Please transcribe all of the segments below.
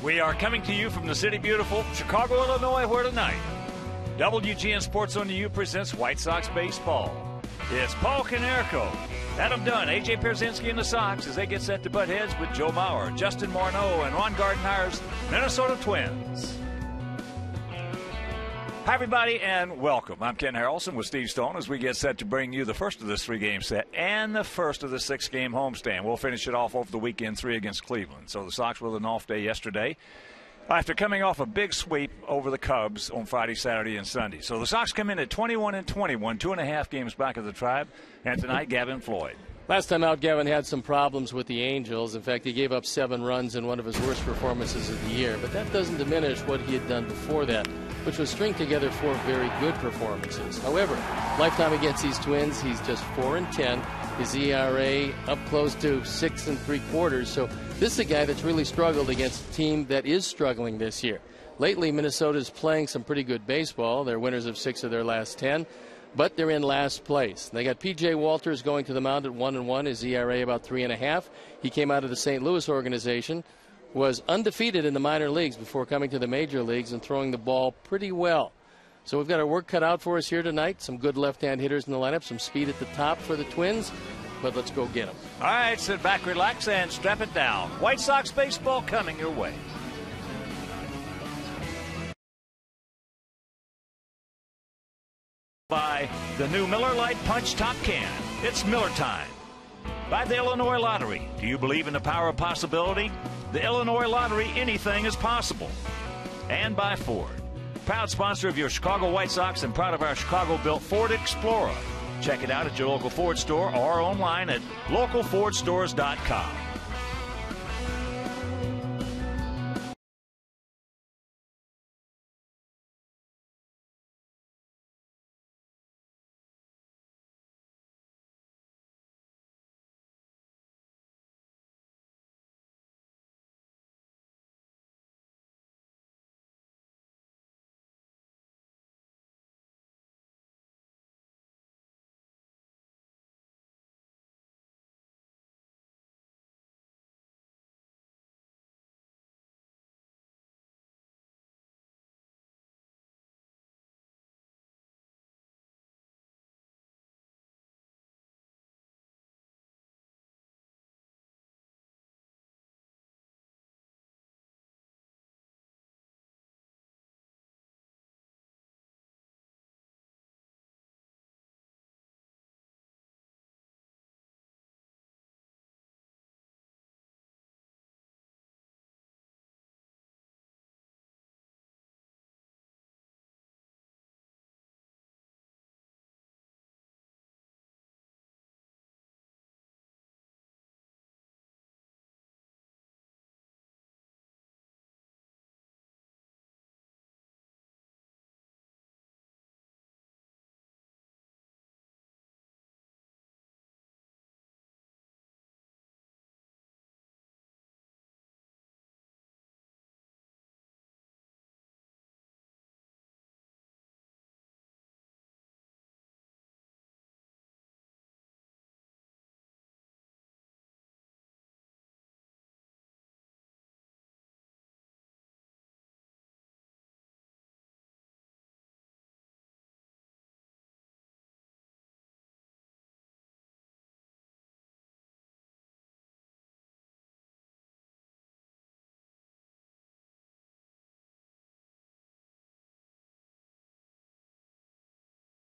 We are coming to you from the city beautiful Chicago, Illinois, where tonight WGN Sports on the U presents White Sox baseball. It's Paul Konerko, Adam Dunn, A.J. Pierzynski and the Sox as they get set to butt heads with Joe Mauer, Justin Morneau, and Ron Gardenhire's Minnesota Twins. Hi, everybody, and welcome. I'm Ken Harrelson with Steve Stone as we get set to bring you the first of this three-game set and the first of the six-game homestand. We'll finish it off over the weekend 3 against Cleveland. So the Sox with an off day yesterday after coming off a big sweep over the Cubs on Friday, Saturday, and Sunday. So the Sox come in at 21-21, 2.5 games back of the Tribe, and tonight Gavin Floyd. Last time out, Gavin had some problems with the Angels. In fact, he gave up 7 runs in one of his worst performances of the year. But that doesn't diminish what he had done before that, which was string together 4 very good performances. However, lifetime against these Twins, he's just 4-10. His ERA up close to 6 3/4. So this is a guy that's really struggled against a team that is struggling this year. Lately, Minnesota's playing some pretty good baseball. They're winners of 6 of their last 10. But they're in last place. They got P.J. Walters going to the mound at 1-1. His ERA about 3.5. He came out of the St. Louis organization, was undefeated in the minor leagues before coming to the major leagues and throwing the ball pretty well. So we've got our work cut out for us here tonight. Some good left-hand hitters in the lineup, some speed at the top for the Twins. But let's go get them. All right, sit back, relax, and strap it down. White Sox baseball coming your way. By the new Miller Lite Punch Top Can. It's Miller time. By the Illinois Lottery. Do you believe in the power of possibility? The Illinois Lottery, anything is possible. And by Ford. Proud sponsor of your Chicago White Sox and proud of our Chicago-built Ford Explorer. Check it out at your local Ford store or online at localfordstores.com.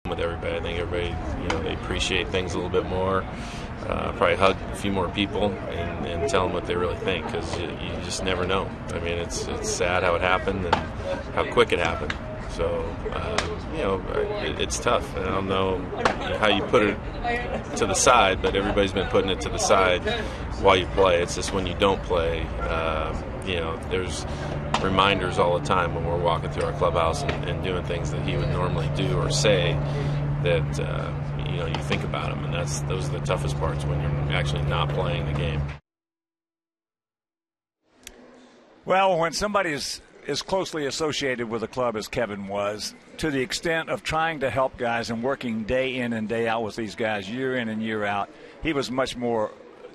With everybody, I think everybody, they appreciate things a little bit more. Probably hug a few more people and tell them what they really think, because you just never know. I mean, it's sad how it happened and how quick it happened. So, it's tough. I don't know how you put it to the side, but everybody's been putting it to the side while you play. It's just when you don't play, there's reminders all the time when we're walking through our clubhouse and doing things that he would normally do or say that, you think about him. And those are the toughest parts when you're actually not playing the game. Well, when somebody is as closely associated with a club as Kevin was, to the extent of trying to help guys and working day in and day out with these guys year in and year out, he was much more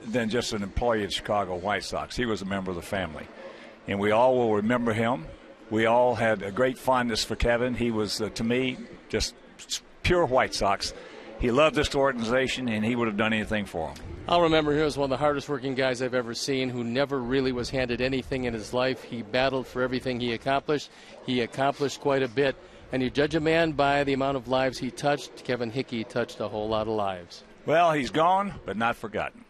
than just an employee of Chicago White Sox. He was a member of the family. and we all will remember him. We all had a great fondness for Kevin. He was, to me, just pure White Sox. He loved this organization, and he would have done anything for him. I'll remember him as one of the hardest working guys I've ever seen, who never really was handed anything in his life. He battled for everything he accomplished. He accomplished quite a bit. And you judge a man by the amount of lives he touched. Kevin Hickey touched a whole lot of lives. Well, he's gone, but not forgotten.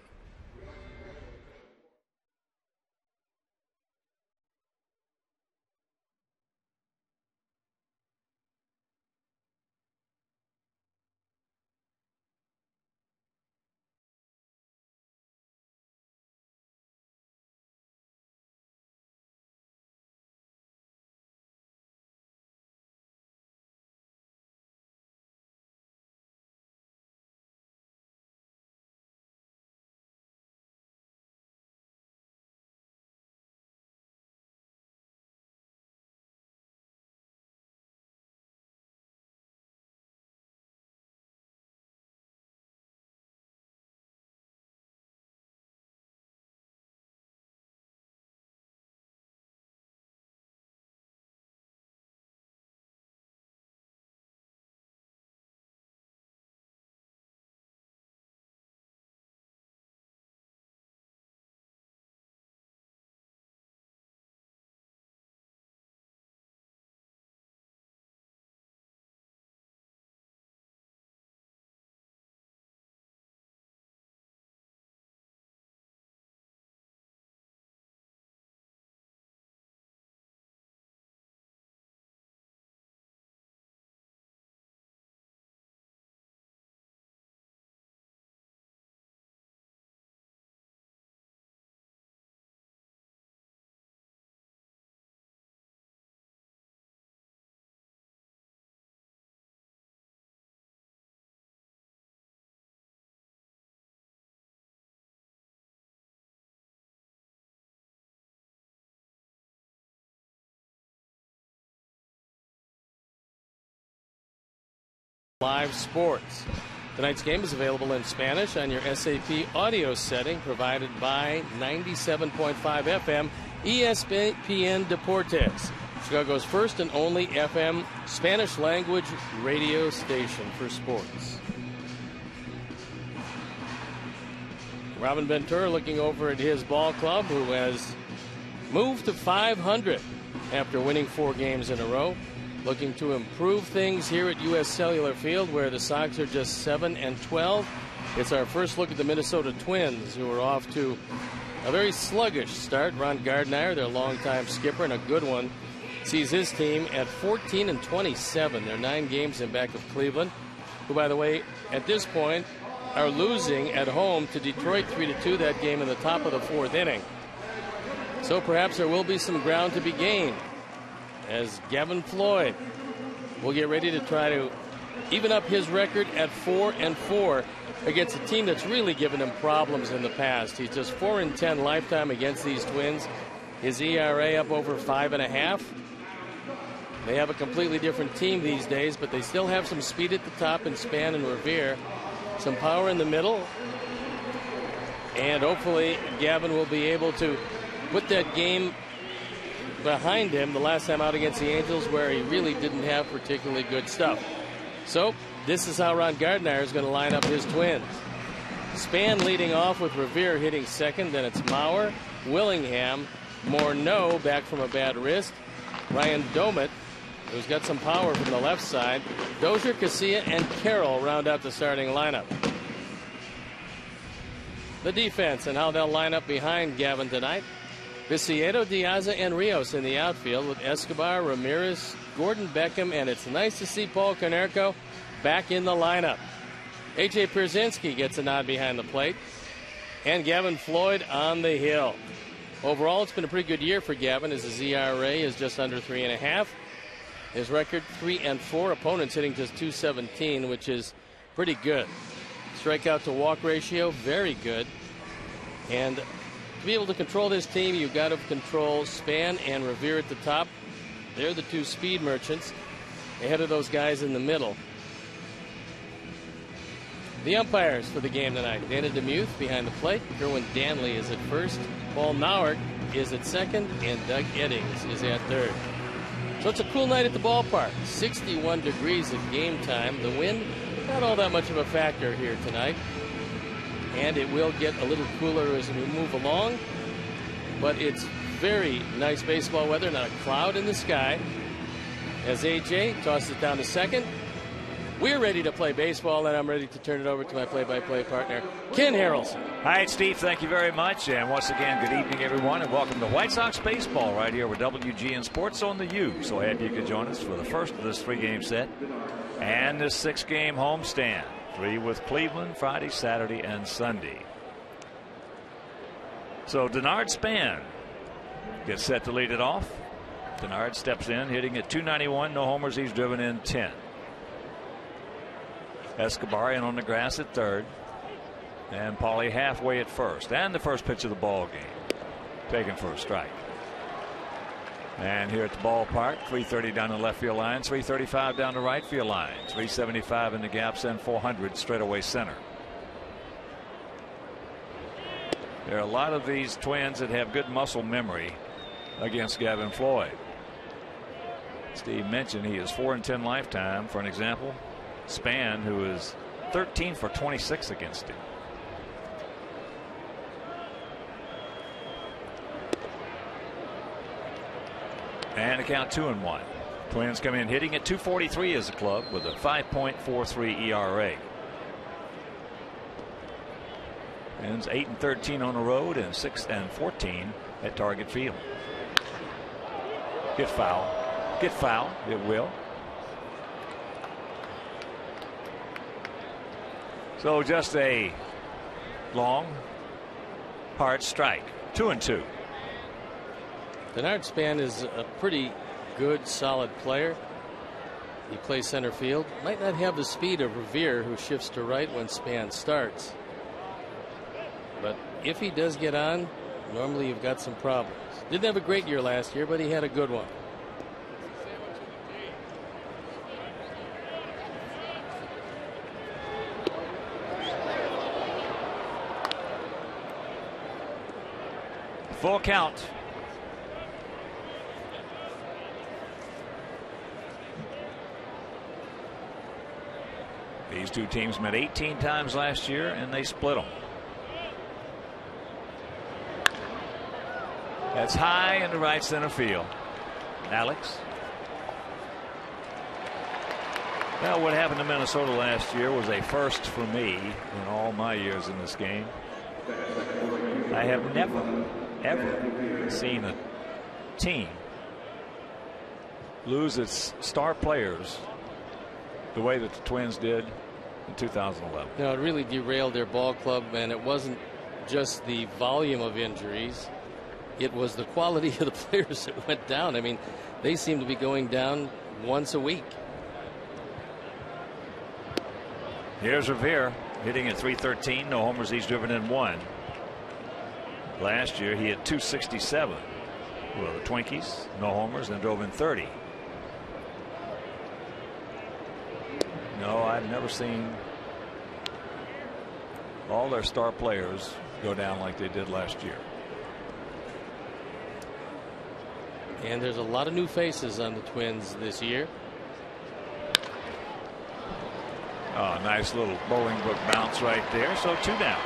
Live sports. Tonight's game is available in Spanish on your SAP audio setting provided by 97.5 FM ESPN Deportes, Chicago's first and only FM Spanish language radio station for sports. Robin Ventura looking over at his ball club, who has moved to 500 after winning 4 games in a row. Looking to improve things here at U.S. Cellular Field, where the Sox are just 7-12. It's our first look at the Minnesota Twins, who are off to a very sluggish start. Ron Gardner, their longtime skipper, and a good one, sees his team at 14-27. They're 9 games in back of Cleveland, who, by the way, at this point, are losing at home to Detroit 3-2, that game in the top of the 4th inning. So perhaps there will be some ground to be gained, as Gavin Floyd will get ready to try to even up his record at 4-4 against a team that's really given him problems in the past. He's just 4-10 lifetime against these Twins. His ERA up over 5.5. They have a completely different team these days, but they still have some speed at the top in Span and Revere, some power in the middle, and hopefully Gavin will be able to put that game behind him the last time out against the Angels, where he really didn't have particularly good stuff. So this is how Ron Gardner is going to line up his Twins. Span leading off with Revere hitting second. Then it's Mauer, Willingham, Morneau back from a bad wrist, Ryan Domit, who's got some power from the left side, Dozier, Casilla, and Carroll round out the starting lineup. The defense and how they'll line up behind Gavin tonight. Viciedo, Diaza, and Rios in the outfield with Escobar, Ramirez, Gordon Beckham, and it's nice to see Paul Konerko back in the lineup. A.J. Pierzynski gets a nod behind the plate, and Gavin Floyd on the hill. Overall, it's been a pretty good year for Gavin, as his ERA is just under 3.5. His record 3-4. Opponents hitting just .217, which is pretty good. Strikeout to walk ratio, very good. And to be able to control this team, you've got to control Span and Revere at the top. They're the 2 speed merchants ahead of those guys in the middle. The umpires for the game tonight: Dana DeMuth behind the plate. Kerwin Danley is at first. Paul Nauert is at second, and Doug Eddings is at third. So it's a cool night at the ballpark. 61 degrees at game time. The wind, not all that much of a factor here tonight. And it will get a little cooler as we move along. But it's very nice baseball weather, not a cloud in the sky. As AJ tosses it down to second, we're ready to play baseball, and I'm ready to turn it over to my play-by-play partner, Ken Harrelson. All right, Steve, thank you very much. And once again, good evening, everyone, and welcome to White Sox baseball right here with WGN Sports on the U. So happy you could join us for the first of this 3-game set and this 6-game homestand. 3 with Cleveland, Friday, Saturday, and Sunday. So Denard Span gets set to lead it off. Denard steps in, hitting at .291, no homers. He's driven in 10. Escobar in on the grass at third, and Paulie halfway at first, and the first pitch of the ball game taken for a strike. And here at the ballpark, 330 down the left field line, 335 down the right field line, 375 in the gaps, and 400 straightaway center. There are a lot of these Twins that have good muscle memory against Gavin Floyd. Steve mentioned he is 4-10 lifetime. For an example, Span, who is 13 for 26 against him. And a count 2-1. Twins come in hitting at .243 as a club with a 5.43 ERA. Ends 8-13 on the road and 6-14 at Target Field. Get foul. Get foul. It will. So just a long, hard strike. 2-2. Denard Span is a pretty good, solid player. He plays center field. Might not have the speed of Revere, who shifts to right when Span starts. But if he does get on, normally you've got some problems. Didn't have a great year last year, but he had a good one. Full count. These two teams met 18 times last year, and they split them. That's high in the right center field. Alex. Well, what happened to Minnesota last year was a first for me in all my years in this game. I have never, ever seen a team lose its star players the way that the Twins did in 2011. No, it really derailed their ball club, and it wasn't just the volume of injuries. It was the quality of the players that went down. I mean, they seem to be going down once a week. Here's Revere hitting at .313, no homers. He's driven in 1. Last year he hit .267 with the Twinkies, no homers, and drove in 30. No, I've never seen all their star players go down like they did last year. And there's a lot of new faces on the Twins this year. Oh, nice little Bolingbrook bounce right there. So 2 down.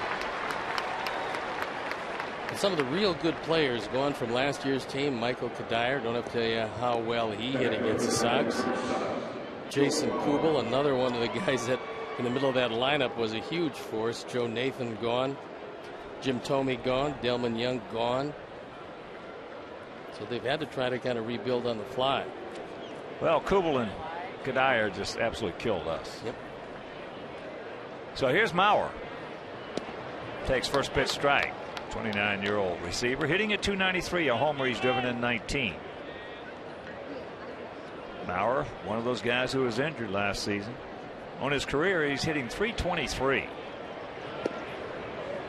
And some of the real good players gone from last year's team. Michael Kadire, don't have to tell you how well he hit against the Sox. Jason Kubel, another one of the guys that in the middle of that lineup was a huge force. Joe Nathan gone. Jim Thome gone. Delman Young gone. So they've had to try to kind of rebuild on the fly. Well, Kubel and Kadire just absolutely killed us. Yep. So here's Mauer. Takes first pitch strike. 29-year-old receiver hitting at .293, a homer. He's driven in 19. Mauer, one of those guys who was injured last season. On his career, he's hitting .323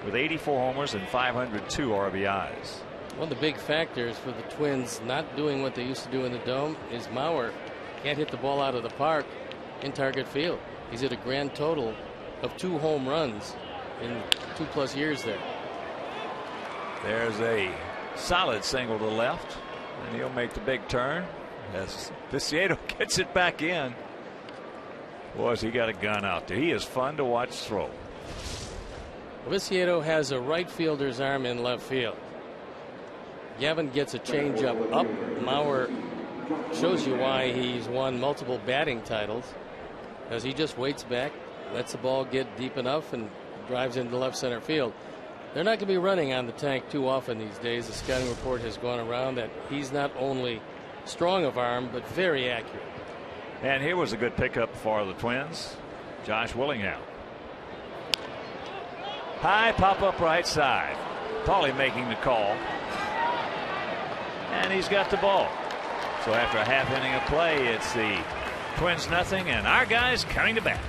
with 84 homers and 502 RBIs. One of the big factors for the Twins not doing what they used to do in the Dome is Mauer can't hit the ball out of the park in Target Field. He's hit a grand total of 2 home runs in 2+ years there. There's a Solid single to left, and he'll make the big turn as Viciedo gets it back in. Boy, has he got a gun out there. He is fun to watch throw. Viciedo has a right fielder's arm in left field. Gavin gets a changeup up. Mauer shows you why he's won multiple batting titles, as he just waits back, lets the ball get deep enough, and drives into left center field. They're not going to be running on the tank too often these days. The scouting report has gone around that he's not only strong of arm, but very accurate. And here was a good pickup for the Twins. Josh Willingham. High pop up right side. Paulie making the call. And he's got the ball. So after a half inning of play, it's the Twins nothing and our guys coming to bat.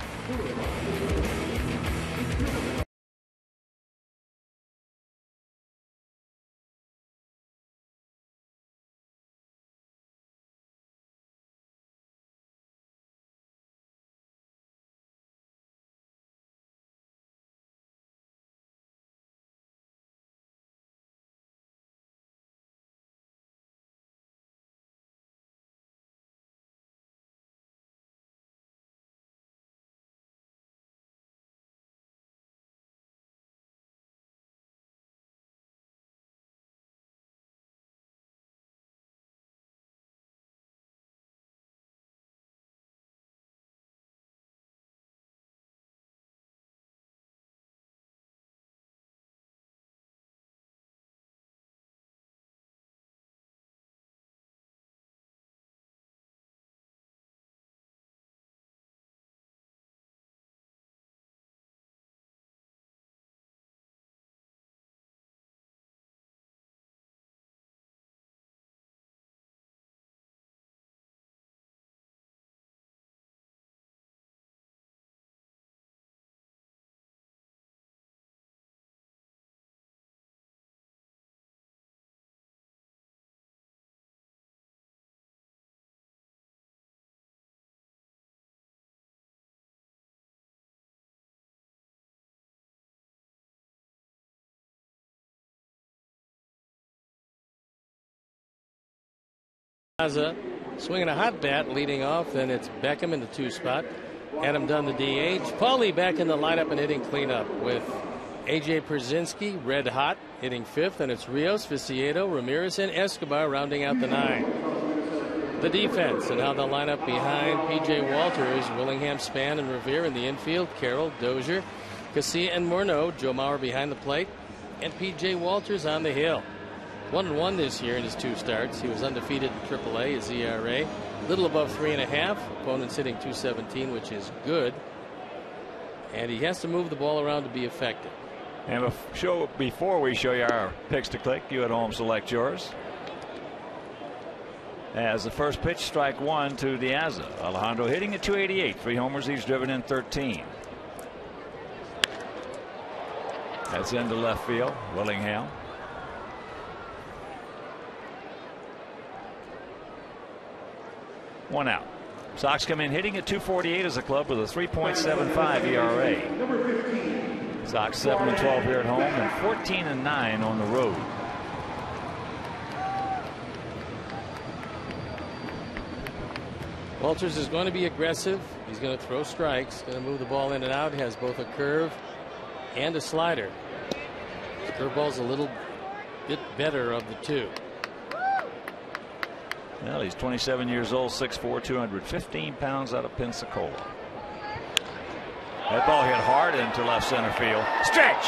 Swinging a hot bat leading off, then it's Beckham in the 2 spot. Adam Dunn the DH. Paulie back in the lineup and hitting cleanup with AJ Pierzynski red hot hitting 5th, and it's Rios, Viciedo, Ramirez, and Escobar rounding out the 9. The defense and how they'll line up behind P.J. Walters, Willingham, Span, and Revere in the infield. Carroll, Dozier, Casilla, and Morneau. Joe Mauer behind the plate, and P.J. Walters on the hill. 1-1 this year in his 2 starts. He was undefeated in AAA. His ERA little above 3.5. Opponents hitting .217, which is good. And he has to move the ball around to be effective. And before we show you our picks to click, you at home select yours. As the first pitch, strike 1 to Diaza. Alejandro hitting at .288. 3 homers. He's driven in 13. That's into left field. Willingham. One out. Sox come in hitting at .248 as a club with a 3.75 ERA. Sox 7-12 here at home and 14-9 on the road. Walters is going to be aggressive. He's going to throw strikes, going to move the ball in and out. He has both a curve and a slider. His curveball's a little bit better of the 2. Well, he's 27 years old, 6'4", 215 pounds, out of Pensacola. That ball hit hard into left center field. Stretch!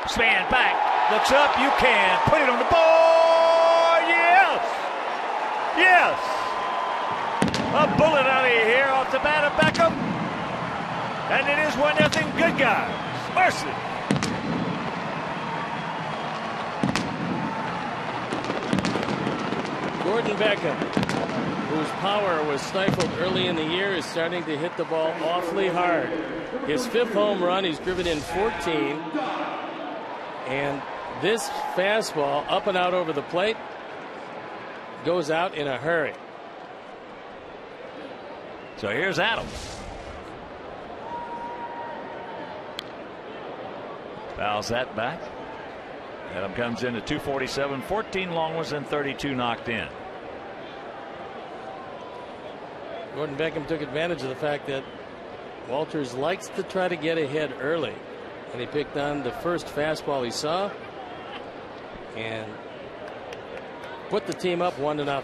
Span back. Looks up. You can put it on the board. Yes! Yes! A bullet out of here off the bat of Beckham. And it is 1-0 good guys. Mercy. Gordon Beckham, whose power was stifled early in the year, is starting to hit the ball awfully hard. His 5th home run, he's driven in 14. And this fastball up and out over the plate goes out in a hurry. So here's Adam. Fouls that back. Adam comes in at 247, 14 long ones and 32 knocked in. Gordon Beckham took advantage of the fact that Walters likes to try to get ahead early, and he picked on the first fastball he saw and put the team up 1-0.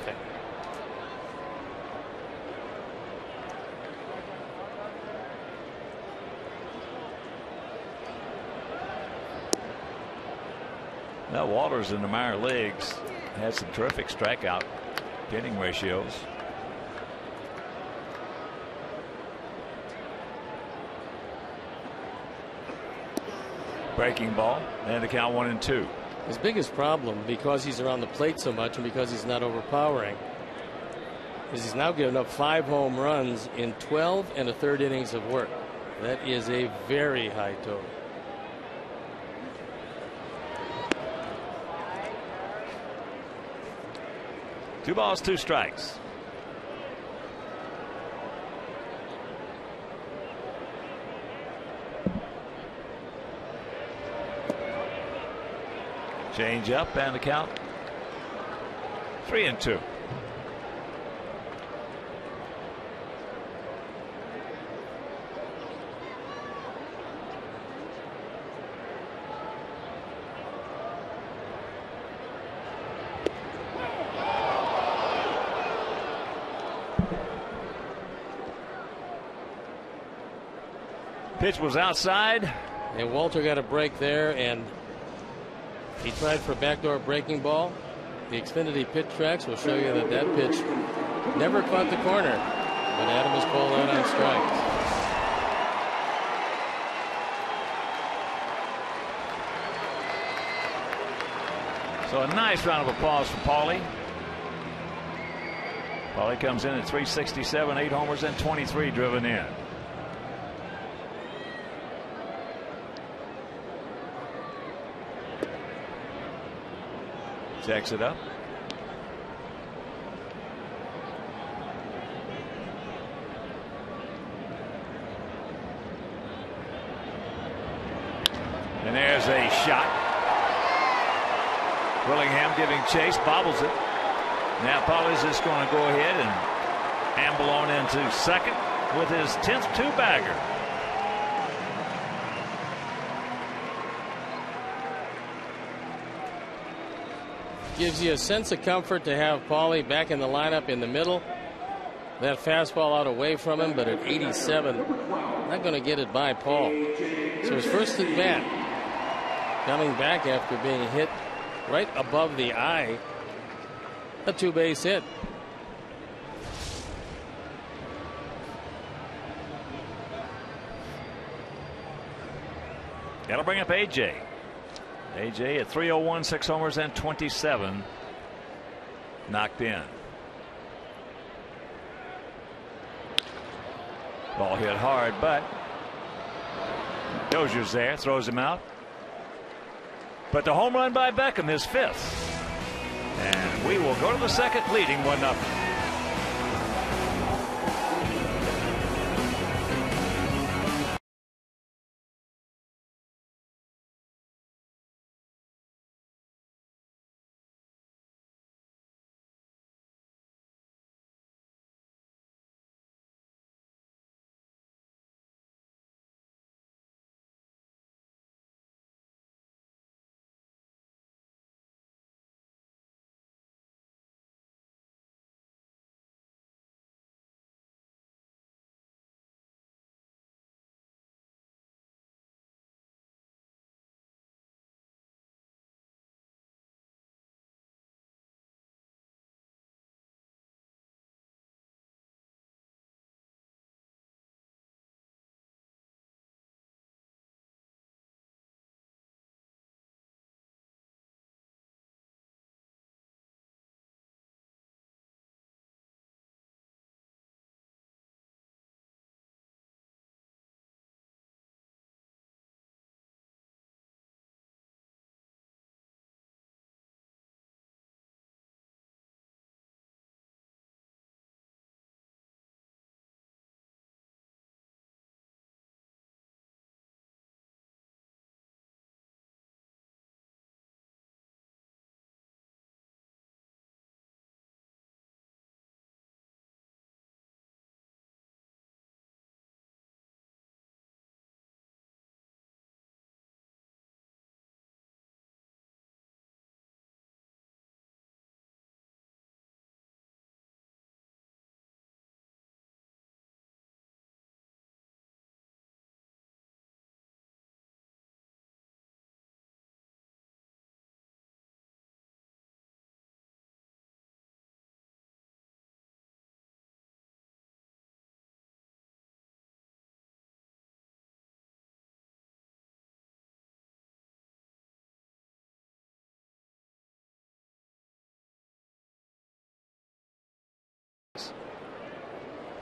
Now Walters in the minor leagues had some terrific strikeout hitting ratios. Breaking ball and the count 1-2. His biggest problem, because he's around the plate so much and because he's not overpowering, is he's now given up 5 home runs in 12 1/3 innings of work. That is a very high total. Two balls, 2 strikes. Change up and the count 3-2. Pitch was outside. And Walter got a break there, and he tried for a backdoor breaking ball. The Xfinity pitch tracks will show you that that pitch never caught the corner, but Adam was called out on strikes. So a nice round of applause for Paulie. Paulie comes in at 367, 8 homers and 23 driven in. Checks it up. And there's a shot. Willingham giving chase, bobbles it. Now Paulie's just going to go ahead and amble on into second with his 10th two-bagger. Gives you a sense of comfort to have Paulie back in the lineup in the middle. That fastball out away from him, but at 87, not going to get it by Paul. So his first at bat, coming back after being hit right above the eye, a 2-base hit. That'll bring up AJ. AJ at 301, 6 homers and 27 knocked in. Ball hit hard, but Dozier's there, throws him out. But the home run by Beckham, his 5th. And we will go to the second, leading 1-0.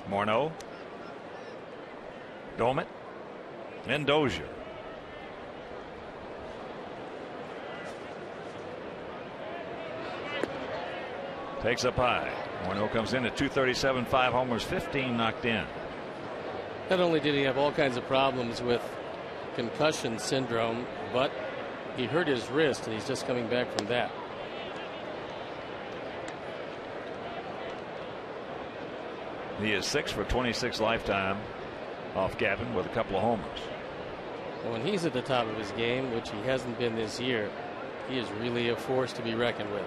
Morneau, Domet, and Dozier. Takes up high. Morneau comes in at 237, 5 homers, 15 knocked in. Not only did he have all kinds of problems with concussion syndrome, but he hurt his wrist, and he's just coming back from that. He is 6 for 26 lifetime off Gavin with a couple of homers. When he's at the top of his game, which he hasn't been this year, he is really a force to be reckoned with.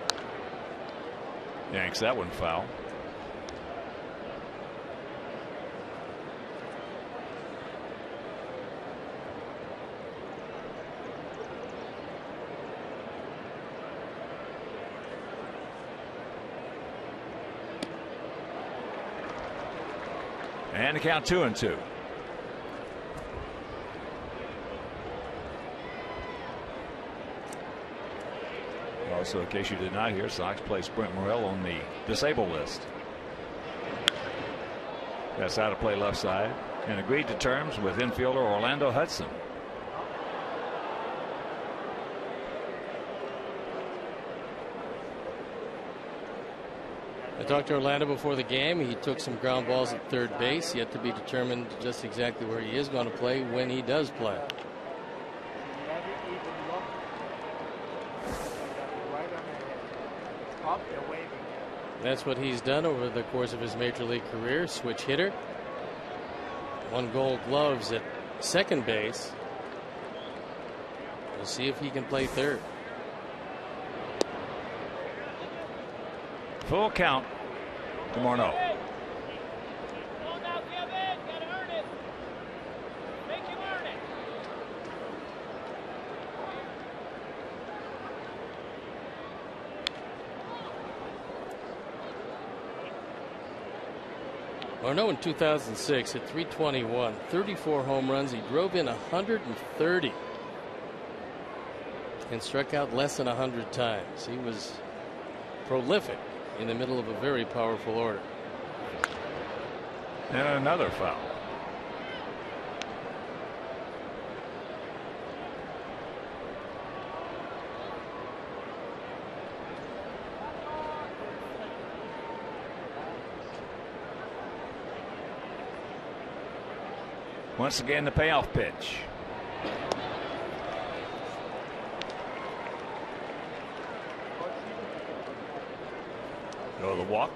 Yanks that one foul. And the count 2-2. Also, in case you did not hear, Sox placed Brent Morel on the disabled list. That's out of play left side and agreed to terms with infielder Orlando Hudson. I talked to Orlando before the game. He took some ground balls at third base, yet to be determined just exactly where he is going to play when he does play. That's what he's done over the course of his major league career. Switch hitter, won Gold Gloves at second base. We'll see if he can play third. Full count to Morneau. Morneau in 2006 at 321, 34 home runs. He drove in 130 and struck out less than 100 times. He was prolific in the middle of a very powerful order. And another foul. Once again, the payoff pitch. Go the walk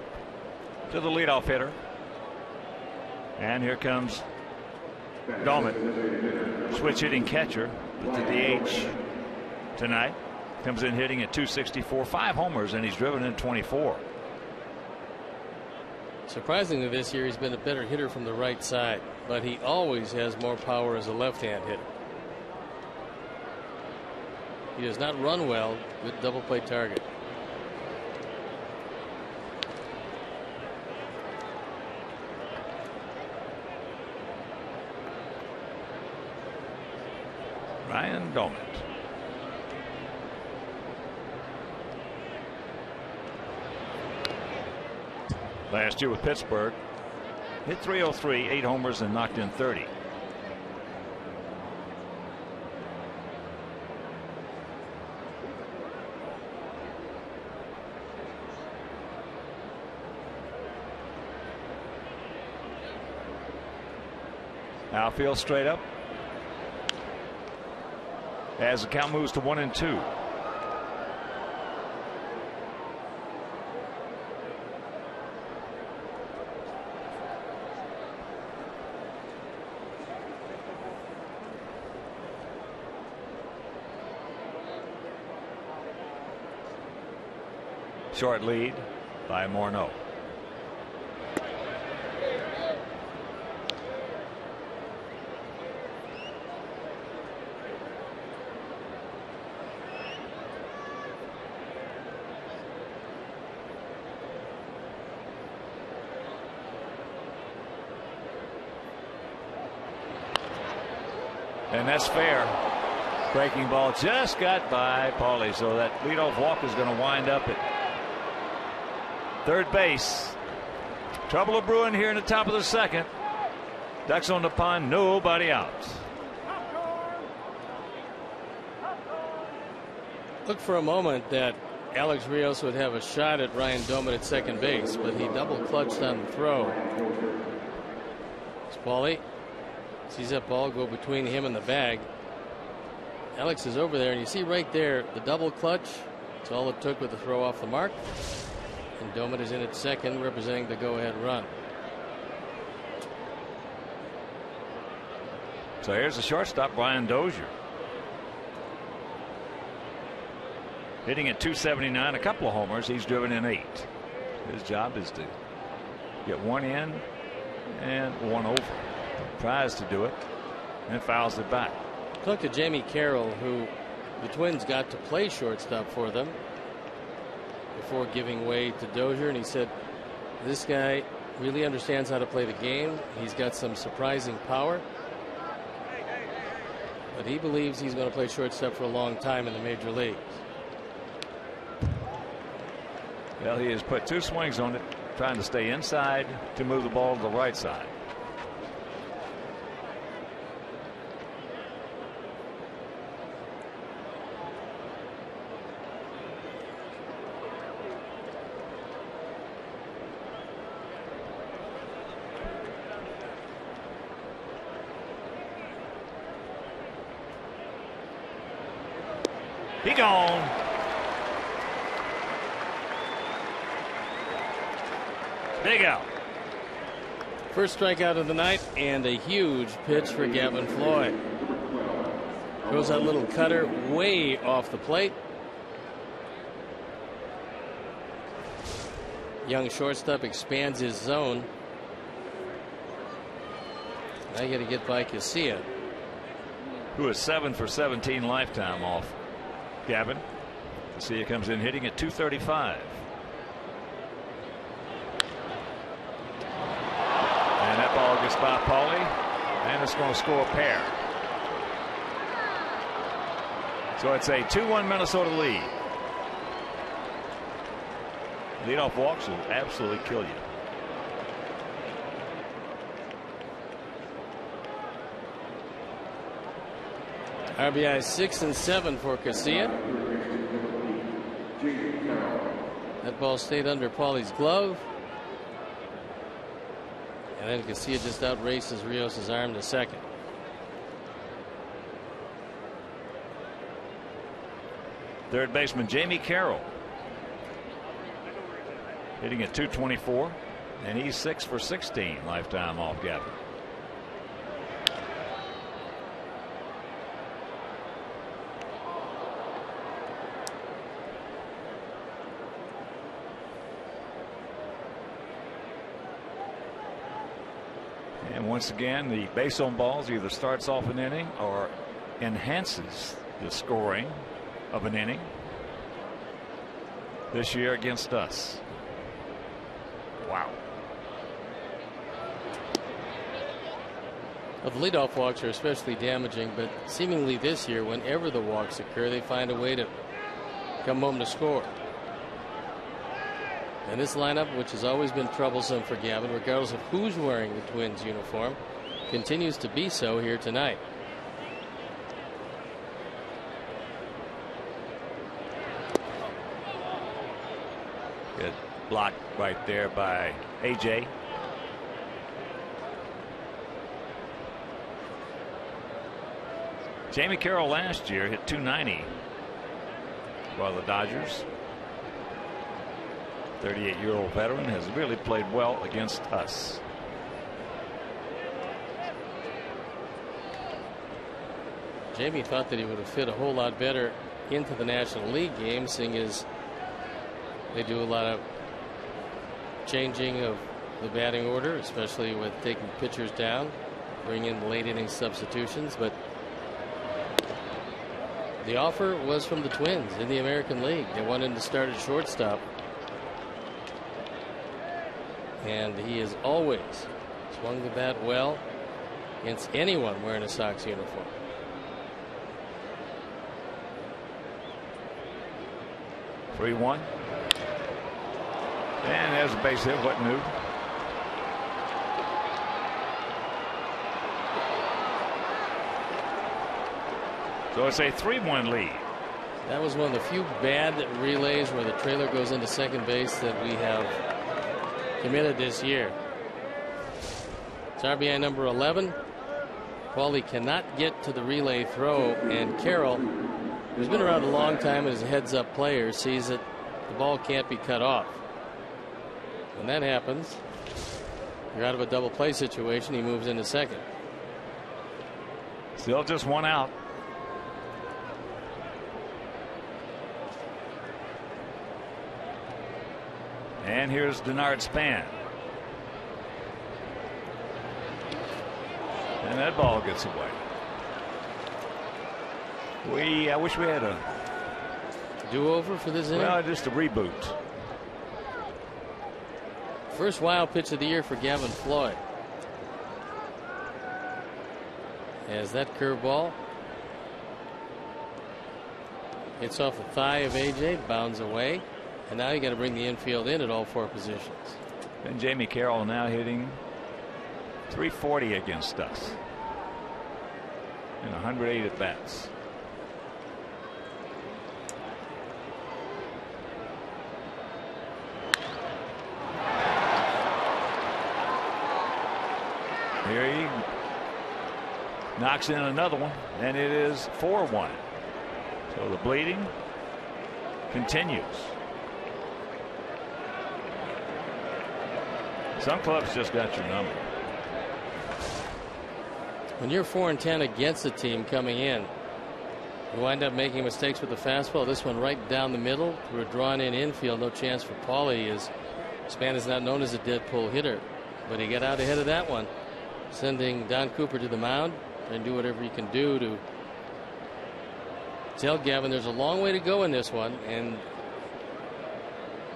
to the leadoff hitter. And here comes Domet, switch hitting catcher, but the DH tonight. Comes in hitting at 264, 5 homers, and he's driven in 24. Surprisingly, this year he's been a better hitter from the right side, but he always has more power as a left-hand hitter. He does not run well. Good double play target. Ryan Domet. Last year with Pittsburgh, hit 303, 8 homers, and knocked in 30. Outfield straight up as the count moves to 1-2. Short lead by Morneau. And that's fair. Breaking ball just got by Paulie, so that leadoff walk is going to wind up at third base. Trouble of brewing here in the top of the second. Ducks on the pond, nobody out. Looked for a moment that Alex Rios would have a shot at Ryan Doumit at second base, but he double clutched on the throw. Paulie sees that ball go between him and the bag. Alex is over there, and you see right there the double clutch. It's all it took with the throw off the mark. And Doumit is in at second, representing the go-ahead run. So here's the shortstop, Brian Dozier. Hitting at .279, a couple of homers. He's driven in 8. His job is to get one in and one over. Tries to do it and fouls it back. Talk to Jamie Carroll, who the Twins got to play shortstop for them before giving way to Dozier, and he said this guy really understands how to play the game. He's got some surprising power, but he believes he's going to play shortstop for a long time in the major leagues. Well, he has put 2 swings on it, trying to stay inside to move the ball to the right side. He gone. Big out. First strikeout of the night, and a huge pitch for Gavin Floyd. Throws that little cutter way off the plate. Young shortstop expands his zone. Now you got to get by Casilla, who is 7 for 17 lifetime off Gavin. Casilla comes in hitting at .235. And that ball gets by Paulie, and it's going to score a pair. So it's a 2-1 Minnesota lead. Leadoff walks will absolutely kill you. RBI 6 and 7 for Casilla. That ball stayed under Paulie's glove. And then Casilla just out races Rios' arm to second. Third baseman Jamie Carroll hitting at .224, and he's 6 for 16 lifetime off Gavin. And once again, the base on balls either starts off an inning or enhances the scoring of an inning. This year against us. Wow. Well, the leadoff walks are especially damaging, but seemingly this year, whenever the walks occur, they find a way to come home to score. And this lineup, which has always been troublesome for Gavin, regardless of who's wearing the Twins uniform, continues to be so here tonight. Good block right there by AJ. Jamie Carroll last year hit .290 for the Dodgers. 38-year-old veteran has really played well against us. Jamie thought that he would have fit a whole lot better into the National League game, seeing as they do a lot of changing of the batting order, especially with taking pitchers down, bring in late inning substitutions. But the offer was from the Twins in the American League. They wanted him to start at shortstop. And he has always swung the bat well against anyone wearing a Sox uniform. (3-1). And there's a base hit. What new? So it's a 3-1 lead. That was one of the few bad relays where the trailer goes into second base that we have committed this year. It's RBI number 11. Paulie cannot get to the relay throw, and Carroll, who's been around a long time as a heads-up player, sees that the ball can't be cut off. When that happens, you're out of a double play situation. He moves into second. Still just one out. And here's Denard Span. And that ball gets away. I wish we had a do-over for this inning. Well, just a reboot. First wild pitch of the year for Gavin Floyd. As that curveball hits off the thigh of AJ, bounds away, and now you got to bring the infield in at all 4 positions. And Jamie Carroll now hitting .340 against us in 108 at bats. Here he knocks in another one, and it is 4-1. So the bleeding continues. Some clubs just got your number. When you're 4-10 against a team coming in, you wind up making mistakes with the fastball. This one right down the middle through a drawn-in infield. No chance for Paulie, as Span is not known as a dead pull hitter, but he got out ahead of that one, sending Don Cooper to the mound and do whatever he can do to tell Gavin there's a long way to go in this one, and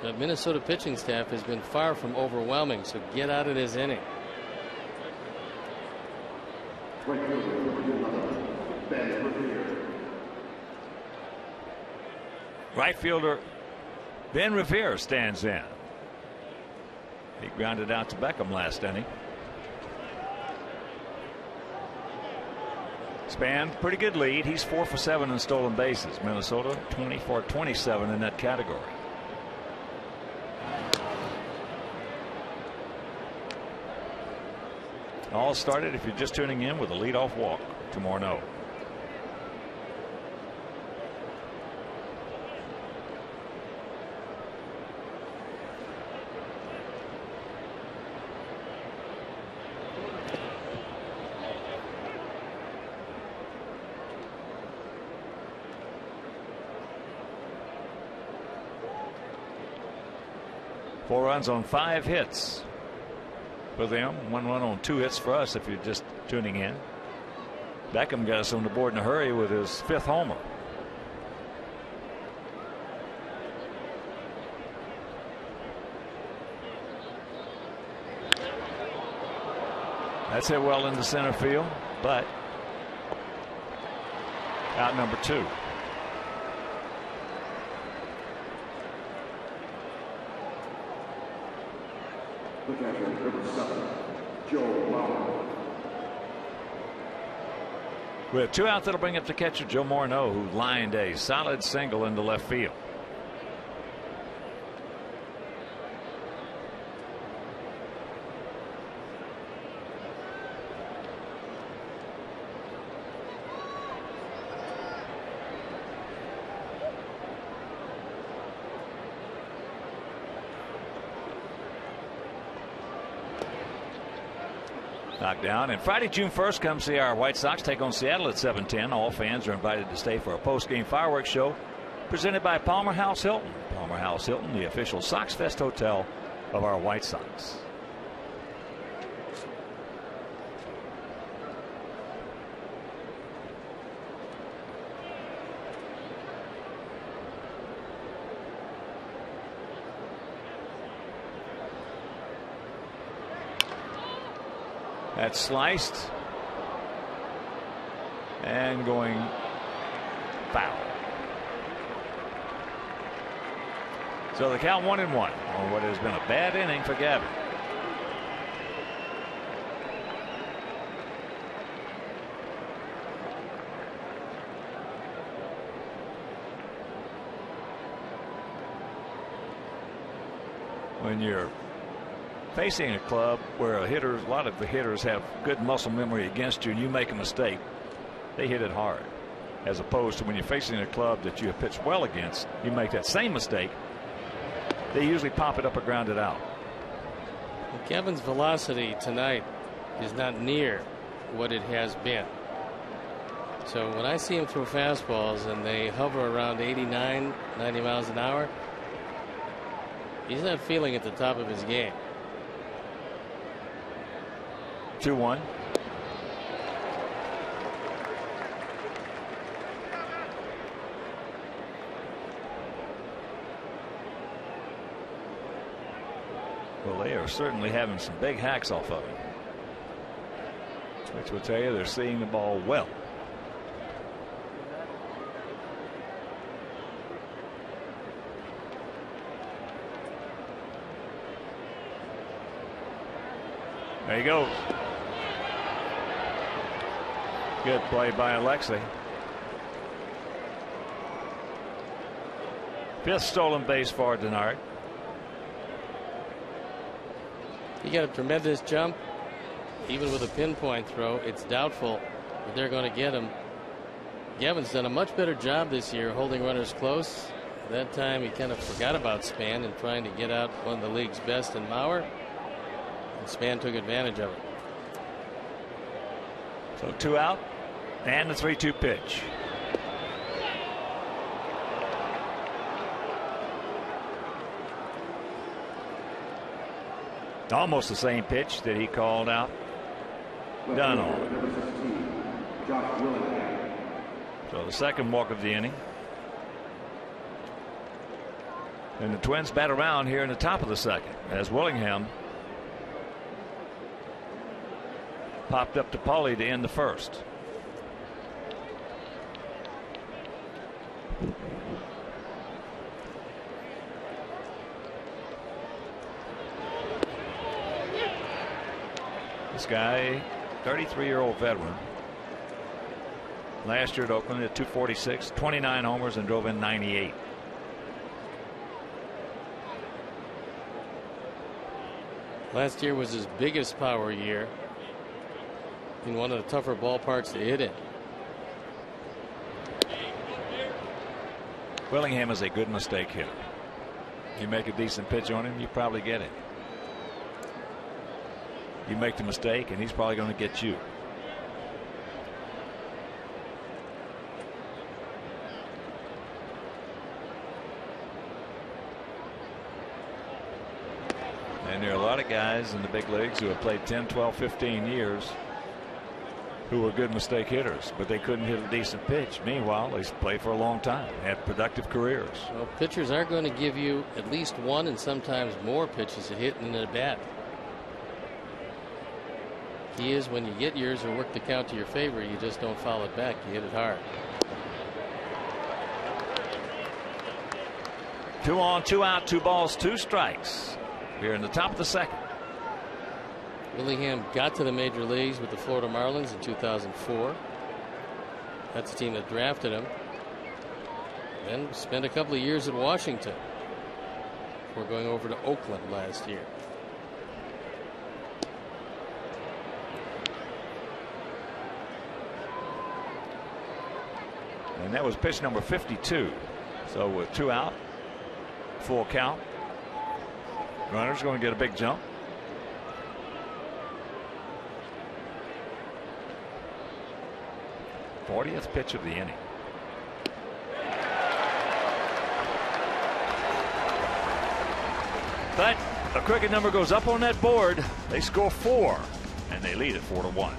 the Minnesota pitching staff has been far from overwhelming, so get out of this inning. Right fielder Ben Revere stands in. He grounded out to Beckham last inning. Span, pretty good lead. He's 4 for 7 in stolen bases. Minnesota 20-for-27 in that category. All started, if you're just tuning in, with a leadoff walk to Morneau. Four runs on 5 hits for them. 1 run on 2 hits for us if you're just tuning in. Beckham got us on the board in a hurry with his 5th homer. That's hit well into center field, but out number 2. We have 2 out. That'll bring up the catcher Joe Morneau, who lined a solid single into left field. Knocked down. And Friday, June 1st, come see our White Sox take on Seattle at 7:10. All fans are invited to stay for a post-game fireworks show presented by Palmer House Hilton. Palmer House Hilton, the official Sox Fest hotel of our White Sox. That's sliced and going foul. So the count 1-1 on what has been a bad inning for Gavin. when you're facing a club where a lot of the hitters have good muscle memory against you, and you make a mistake, they hit it hard. As opposed to when you're facing a club that you have pitched well against, you make that same mistake, they usually pop it up or ground it out. Kevin's velocity tonight is not near what it has been. So when I see him throw fastballs and they hover around 89, 90 miles an hour, he's not feeling at the top of his game. 2-1. Well, they are certainly having some big hacks off of him, which will tell you they're seeing the ball well. There you go. Good play by Alexei. Fifth stolen base for Denard. He got a tremendous jump. Even with a pinpoint throw, it's doubtful that they're going to get him. Gavin's done a much better job this year holding runners close. That time he kind of forgot about Span and trying to get out one of the league's best in Mauer. And Span took advantage of it. So 2 out and the 3-2 pitch. Almost the same pitch that he called out. Done on. So the second walk of the inning. And the Twins bat around here in the top of the second as Willingham popped up to Paulie to end the first. This guy, 33-year-old veteran. Last year at Oakland at 246, 29 homers and drove in 98. Last year was his biggest power year in one of the tougher ballparks to hit in. Willingham is a good mistake hitter. You make a decent pitch on him, you probably get it. You make the mistake and he's probably going to get you. And there are a lot of guys in the big leagues who have played 10, 12, 15 years who were good mistake hitters, but they couldn't hit a decent pitch. Meanwhile, they played for a long time, had productive careers. Well, pitchers are going to give you at least one and sometimes more pitches to hit in a bat. Key is when you get yours or work the count to your favor, you just don't foul it back. You hit it hard. 2 on, 2 out, 2 balls, 2 strikes. Here in the top of the second. Willingham got to the major leagues with the Florida Marlins in 2004. That's the team that drafted him. Then spent a couple of years at Washington before going over to Oakland last year. And that was pitch number 52. So with 2 out, full count. Runner's going to get a big jump. '40th pitch of the inning. But a cricket number goes up on that board. They score 4 and they lead it 4-1.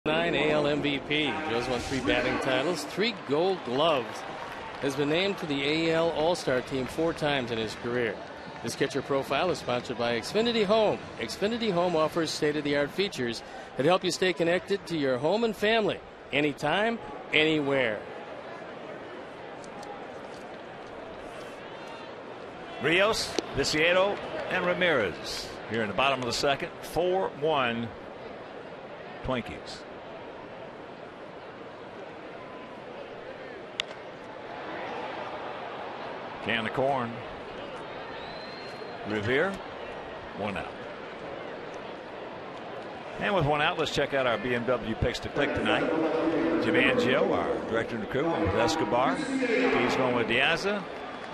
9 AL MVP. Joe's won 3 batting titles, 3 gold gloves. Has been named to the AL All-Star team 4 times in his career. This catcher profile is sponsored by Xfinity Home. Xfinity Home offers state-of-the-art features that help you stay connected to your home and family anytime, anywhere. Rios, Viciedo, and Ramirez here in the bottom of the second. 4-1 Twinkies. Can of corn. Revere, 1 out. And with 1 out, let's check out our BMW picks to click tonight. Jim Angio, our director of the crew, went with Escobar. He's going with Diaza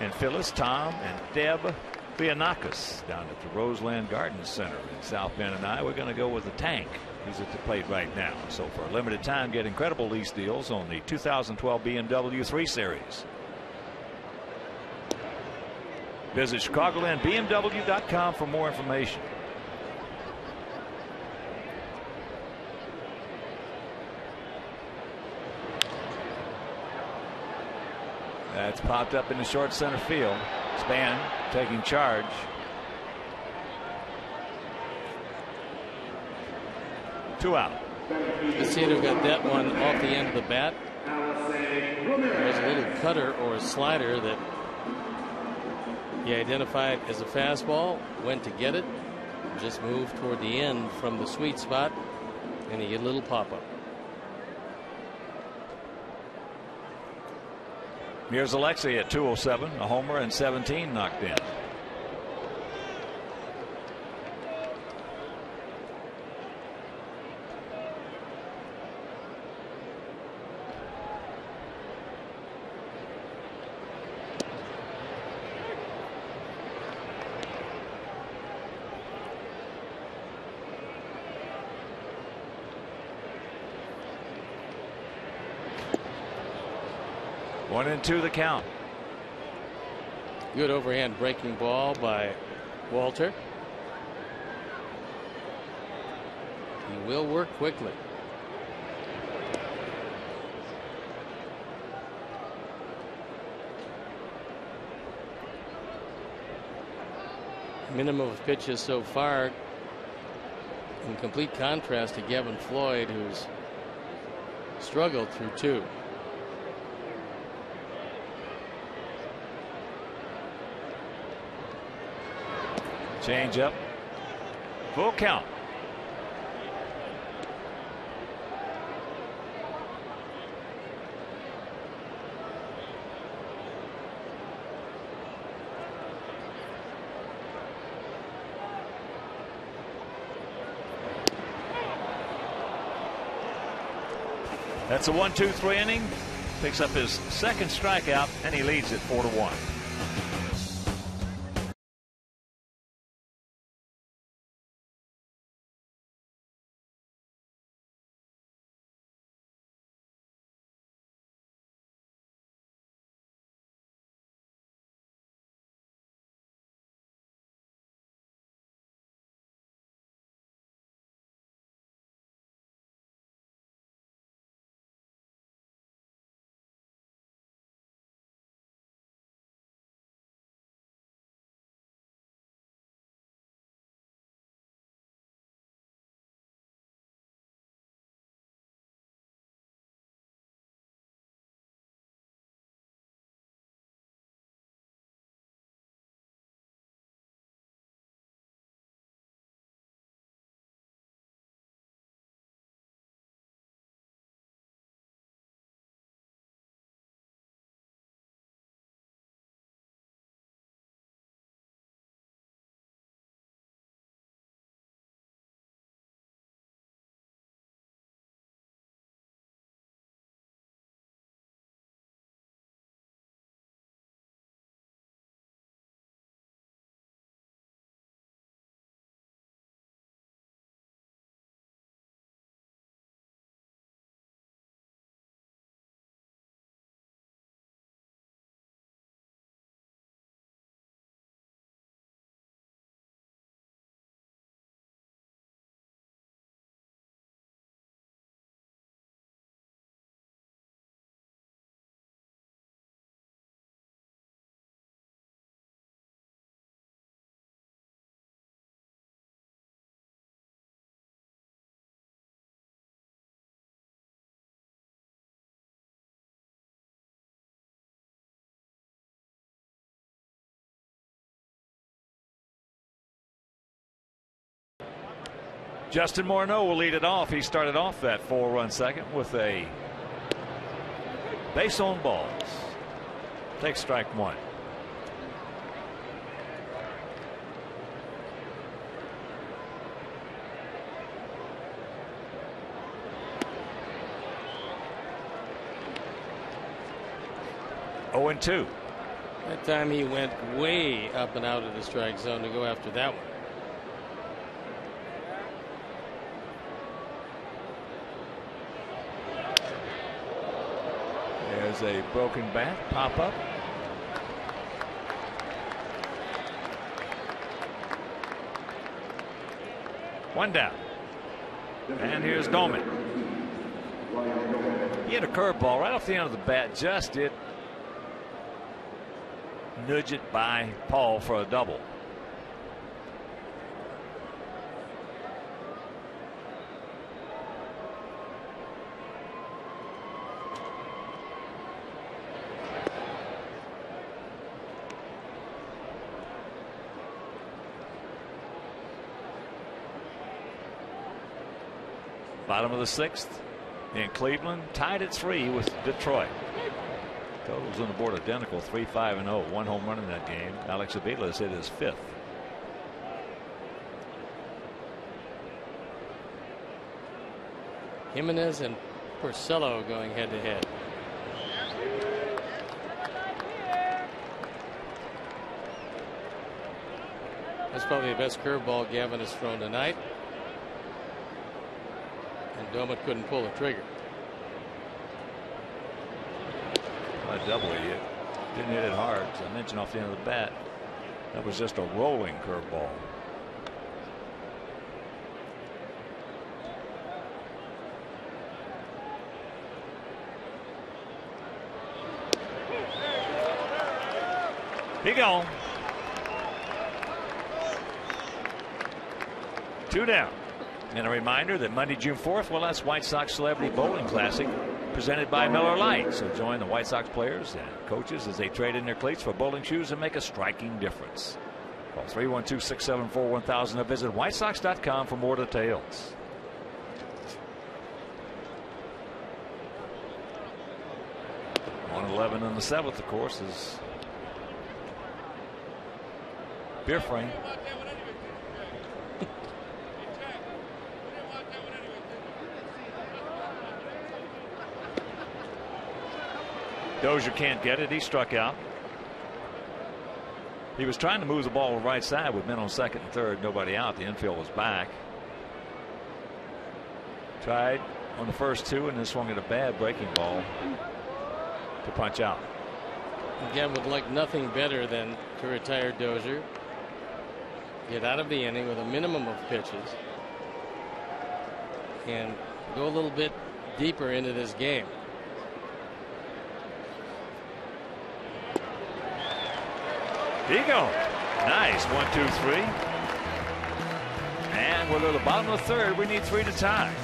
and Phyllis, Tom, and Deb Bianakis down at the Roseland Garden Center in South Bend. And we're going to go with the Tank. He's at the plate right now. So for a limited time, get incredible lease deals on the 2012 BMW 3 Series. Visit ChicagolandBMW.com for more information. That's popped up in the short center field. Span taking charge. Two out. Viciedo got that one off the end of the bat. There's a little cutter or a slider that he identified as a fastball, went to get it, just moved toward the end from the sweet spot, and he get a little pop-up. Here's Alexei at 207, a homer and 17 knocked in. One and two the count. Good overhand breaking ball by Walter. He will work quickly. Minimum of pitches so far, in complete contrast to Gavin Floyd, who's struggled through 2. Change up. Full count. That's a 1-2-3 inning. Picks up his second strikeout, and he leads it 4-1. Justin Morneau will lead it off. He started off that 4-run second with a base on balls. Take strike one. Oh, and 2. That time he went way up and out of the strike zone to go after that one. There's a broken bat pop up. One down. And here's Doman. He hit a curveball right off the end of the bat. Just did nudge it by Paul for a double. Bottom of the 6th in Cleveland, tied at 3 with Detroit. Totals on the board identical, 3-5-0. 1 home run in that game. Alex Aviles hit his 5th. Jimenez and Porcello going head to head. That's probably the best curveball Gavin has thrown tonight. And Doman couldn't pull the trigger. A double he hit. Didn't hit it hard. As I mentioned off the end of the bat, that was just a rolling curveball. He gone. 2 down. And a reminder that Monday, June 4th, well, that's White Sox Celebrity Bowling Classic presented by Miller Lite. So join the White Sox players and coaches as they trade in their cleats for bowling shoes and make a striking difference. Call 312-674-1000 or visit whitesox.com for more details. .111 in the 7th, of course, is beer frame. Dozier can't get it. He struck out. He was trying to move the ball to the right side with men on second and third. Nobody out. The infield was back. Tried on the first 2 and then swung at a bad breaking ball to punch out. Again, would like nothing better than to retire Dozier. Get out of the inning with a minimum of pitches. And go a little bit deeper into this game. Here you go. Nice. 1, 2, 3. And we're to the bottom of the 3rd. We need 3 to tie.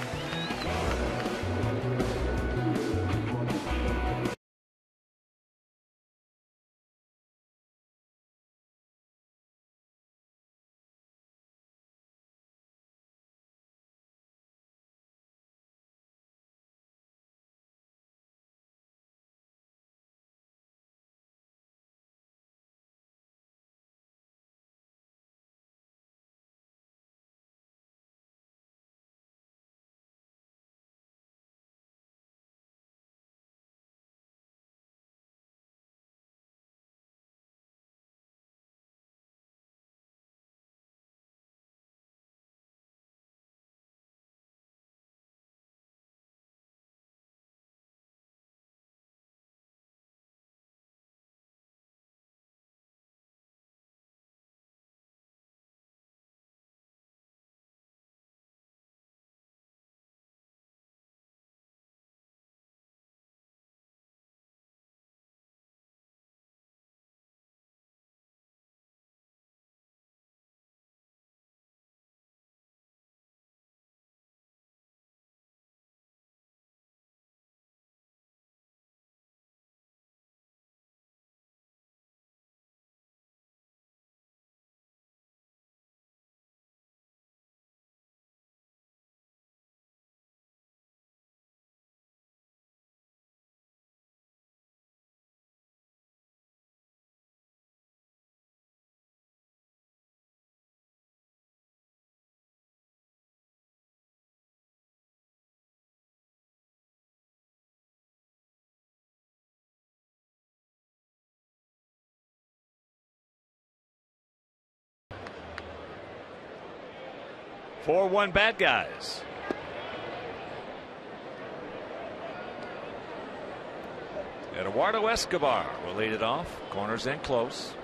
4-1 bad guys. Eduardo Escobar will lead it off. Corners in close.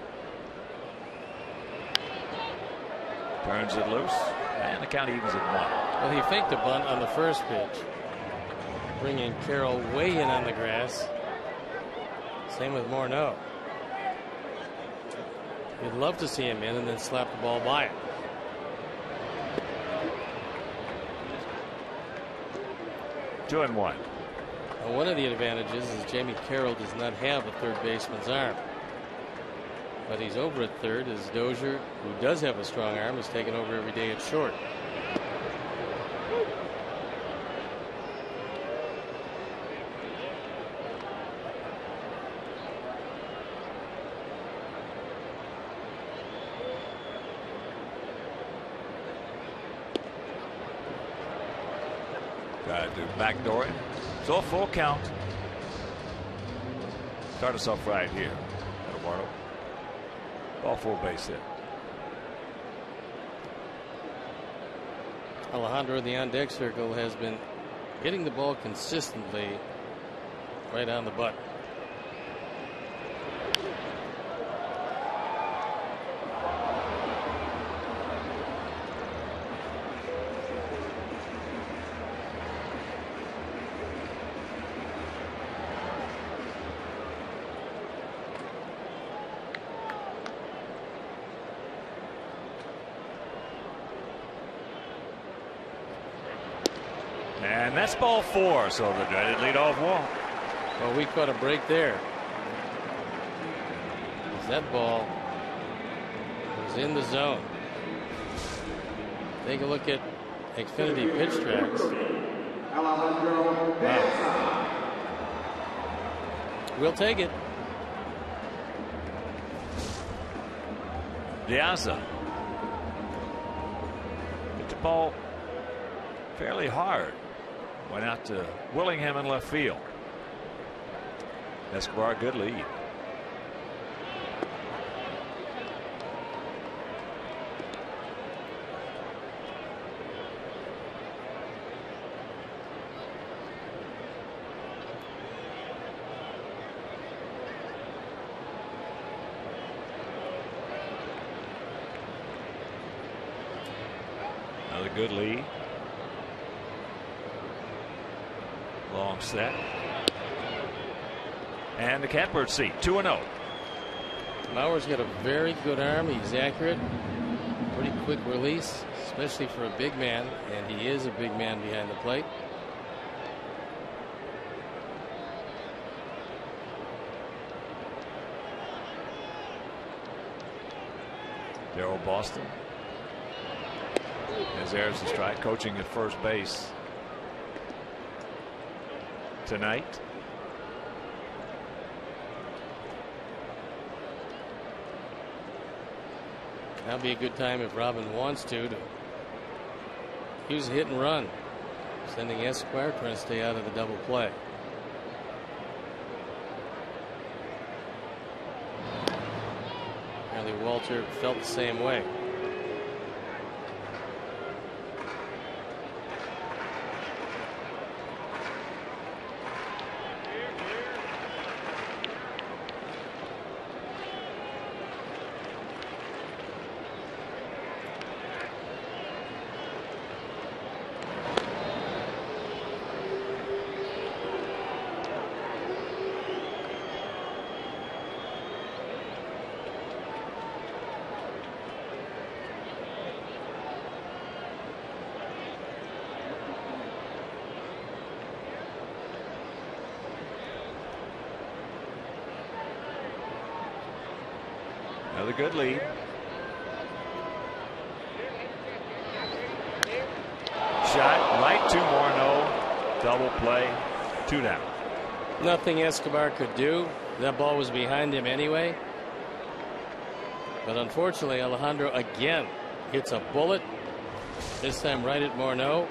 Turns it loose. And the count evens at 1. Well, he faked a bunt on the first pitch, bringing Carroll way in on the grass. Same with Morneau. You'd love to see him in and then slap the ball by it. Two and one. Well, one of the advantages is Jamie Carroll does not have a third baseman's arm. But he's over at third as Dozier, who does have a strong arm, is taken over every day at short. Got to backdoor it. So a full count. Start us off right here. Eduardo. Ball full base hit. Alejandro in the on deck circle has been hitting the ball consistently right on the butt. And that's ball 4, so the dreaded leadoff walk. Well, we caught a break there. That ball was in the zone. Take a look at Xfinity pitch tracks. Wow. We'll take it. Diaza hit the ball fairly hard. Went out to Willingham in left field. Escobar, good lead. Another good lead. Long set. And the catbird seat, 2-0. Mauer's got a very good arm. He's accurate. Pretty quick release, especially for a big man. And he is a big man behind the plate. Darryl Boston. As there's the strike, coaching at first base tonight. That'll be a good time if Robin wants to use a hit and run. Sending Esquire, trying to stay out of the double play. Apparently Walter felt the same way. Another good lead. Shot right to Morneau. Double play. 2 down. Nothing Escobar could do. That ball was behind him anyway. But unfortunately, Alejandro again hits a bullet. This time right at Morneau.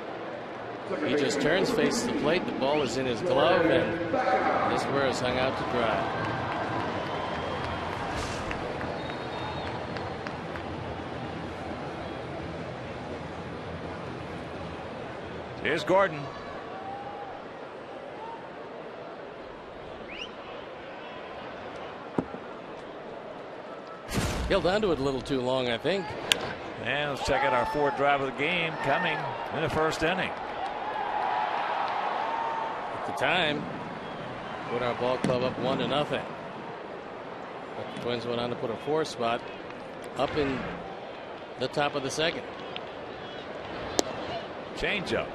He just turns, faces the plate. The ball is in his glove, and Escobar is hung out to dry. Here's Gordon. Held onto it a little too long, I think. And let's check out our fourth drive of the game coming in the first inning. At the time, put our ball club up 1-0. But the Twins went on to put a 4 spot up in the top of the second. Changeup.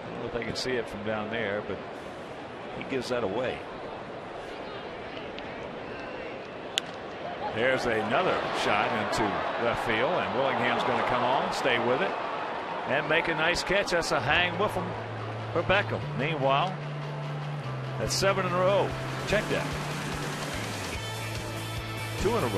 I don't know if they can see it from down there, but he gives that away. There's another shot into left field, and Willingham's going to come on, stay with it, and make a nice catch. That's a hang with him for Beckham. Meanwhile, that's 7 in a row. Check that. 2 in a row.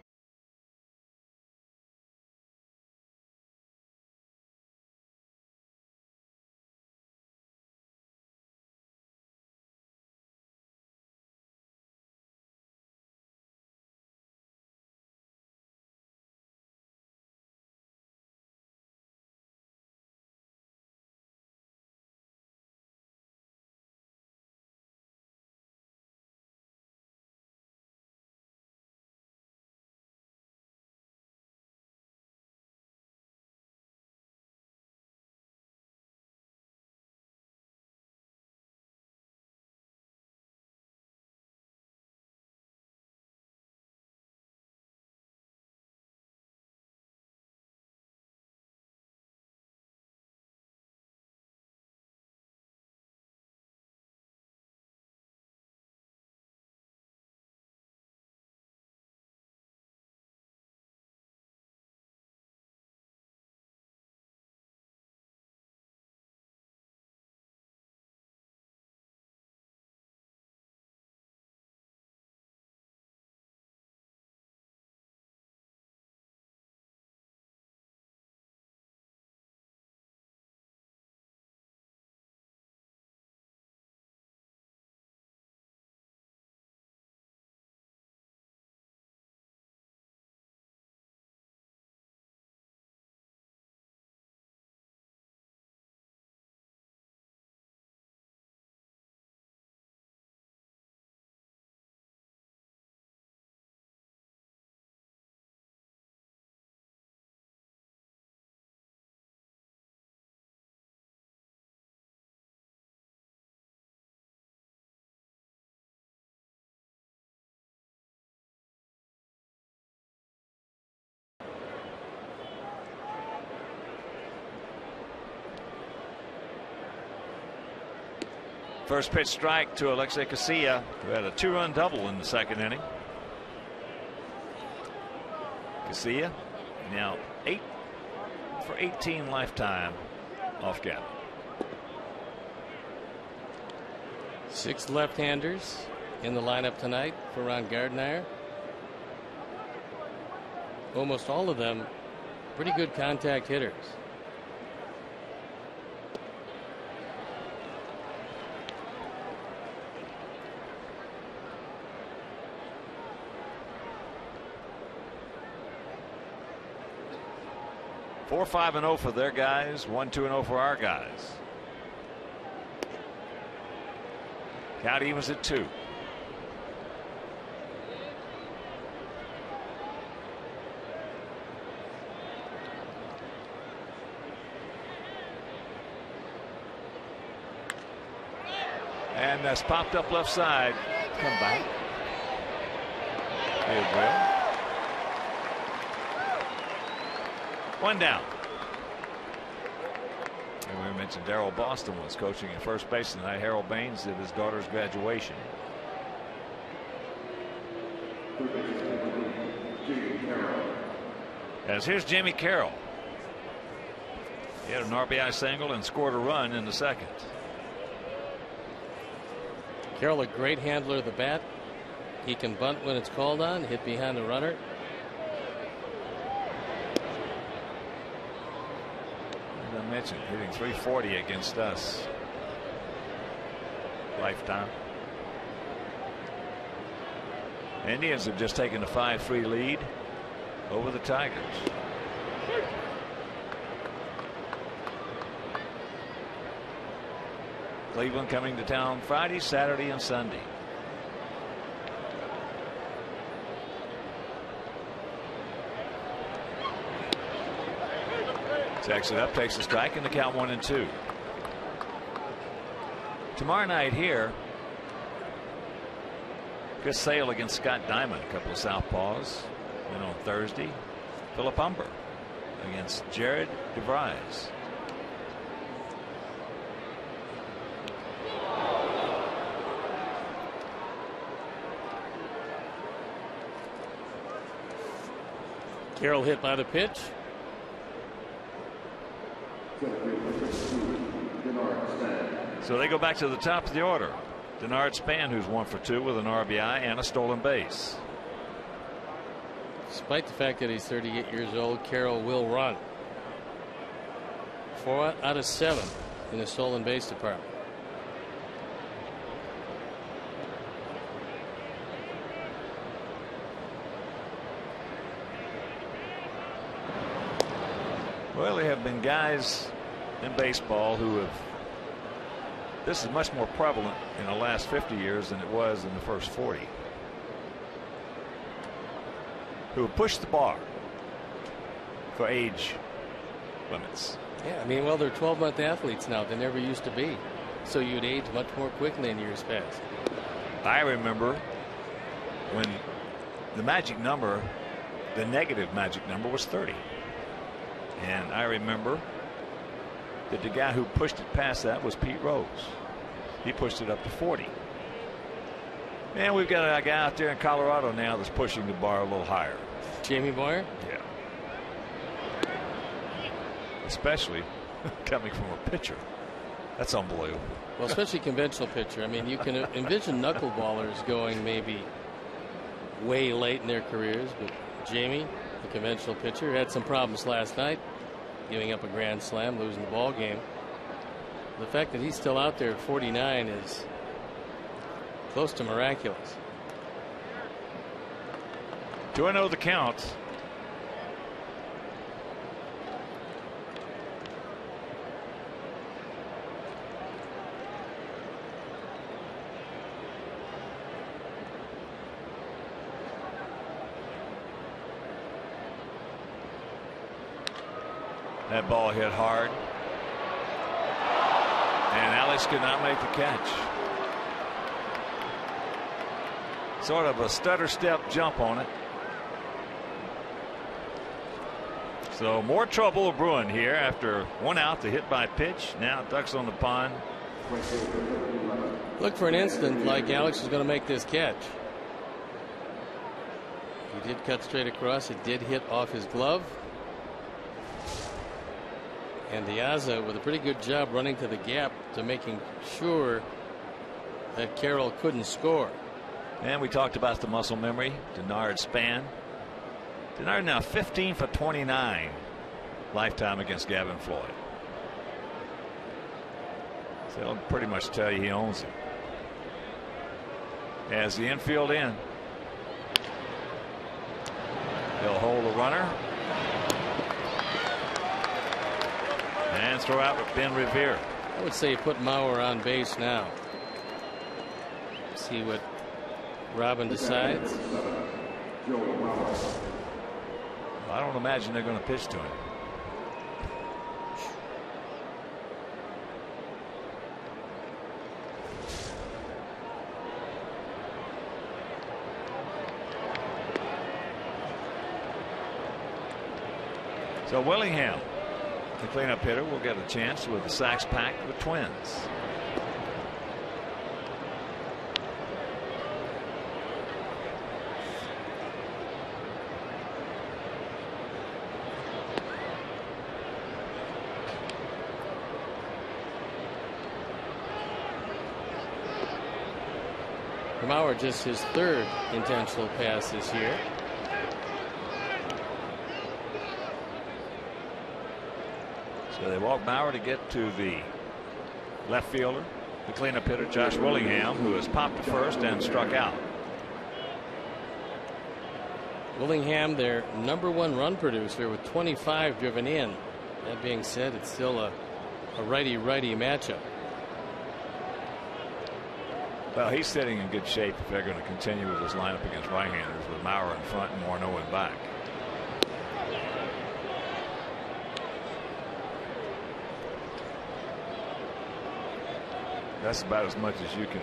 First pitch strike to Alexei Casilla, who had a 2-run double in the second inning. Casilla now 8 for 18 lifetime off Gavin. 6 left-handers in the lineup tonight for Ron Gardenhire. Almost all of them pretty good contact hitters. Four, 5-0 for their guys. 1-2-0 for our guys. Count evens at 2. And that's popped up left side. Come back. Good will. 1 down. And we mentioned Darrell Boston was coaching at first base tonight. Harold Baines did his daughter's graduation. As here's Jimmy Carroll. He had an RBI single and scored a run in the second. Carroll, a great handler of the bat. He can bunt when it's called on, hit behind the runner. As I mentioned, hitting .340 against us. Lifetime. Indians have just taken a 5-3 lead over the Tigers. Cleveland coming to town Friday, Saturday, and Sunday. Checks it up, takes a strike, and the count 1-2. Tomorrow night here, Chris Sale against Scott Diamond, a couple of southpaws. Then on Thursday, Philip Humber against Jared DeVries. Carroll hit by the pitch. So they go back to the top of the order. Denard Span, who's 1 for 2 with an RBI and a stolen base. Despite the fact that he's 38 years old, Carroll will run. 4 out of 7 in the stolen base department. Well, there have been guys in baseball who have, this is much more prevalent in the last 50 years than it was in the first 40, who have pushed the bar for age limits. Yeah, I mean, well, they're 12-month athletes now. They never used to be. So you'd age much more quickly in years past. I remember when the magic number, the negative magic number, was 30. And I remember that the guy who pushed it past that was Pete Rose. He pushed it up to 40. And we've got a guy out there in Colorado now that's pushing the bar a little higher. Jamie Boyer? Yeah. Especially coming from a pitcher. That's unbelievable. Well, especially conventional pitcher. I mean, you can envision knuckleballers going maybe way late in their careers, but Jamie, the conventional pitcher, had some problems last night, giving up a grand slam, losing the ball game. The fact that he's still out there at 49 is close to miraculous. 2-0 the count. That ball hit hard. And Alex could not make the catch. Sort of a stutter step jump on it. So more trouble brewing here after 1 out, the hit by pitch. Now ducks on the pond. Looked for an instant like Alex was going to make this catch. He did cut straight across. It did hit off his glove. And Diaza with a pretty good job running to the gap to making sure that Carroll couldn't score. And we talked about the muscle memory. Denard Span. Denard now 15 for 29 lifetime against Gavin Floyd. So that'll pretty much tell you he owns him. As the infield in. He'll hold the runner. And throw out with Ben Revere. I would say put Mauer on base now. See what Robin decides. I don't imagine they're going to pitch to him. So Willingham, the cleanup hitter, will get a chance with the sacks packed with Twins. Mauer just his 3rd intentional pass this year. So they walk Mauer to get to the left fielder, the cleanup hitter, Josh Willingham, who has popped to first and struck out. Willingham, their #1 run producer, with 25 driven in. That being said, it's still a righty-righty matchup. Well, he's sitting in good shape if they're going to continue with this lineup against right-handers with Maurer in front and Morneau in back. That's about as much as you can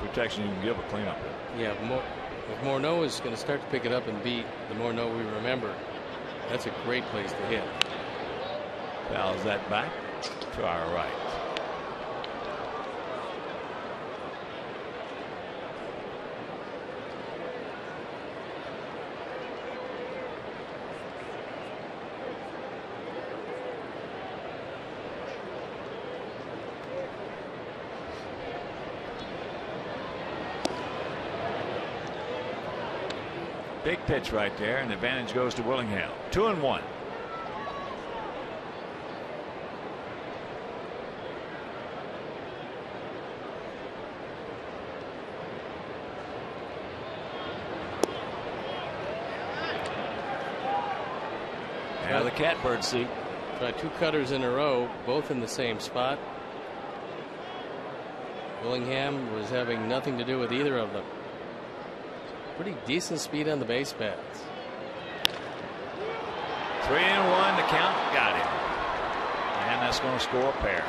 protection you can give a cleanup. Yeah, if Morneau is going to start to pick it up and beat the Morneau we remember, that's a great place to hit. Fouls that back to our right. Big pitch right there, and the advantage goes to Willingham. 2-1. Now the catbird seat. Tried 2 cutters in a row, both in the same spot. Willingham was having nothing to do with either of them. Pretty decent speed on the base paths. 3-1 the count. Got him. And that's going to score a pair.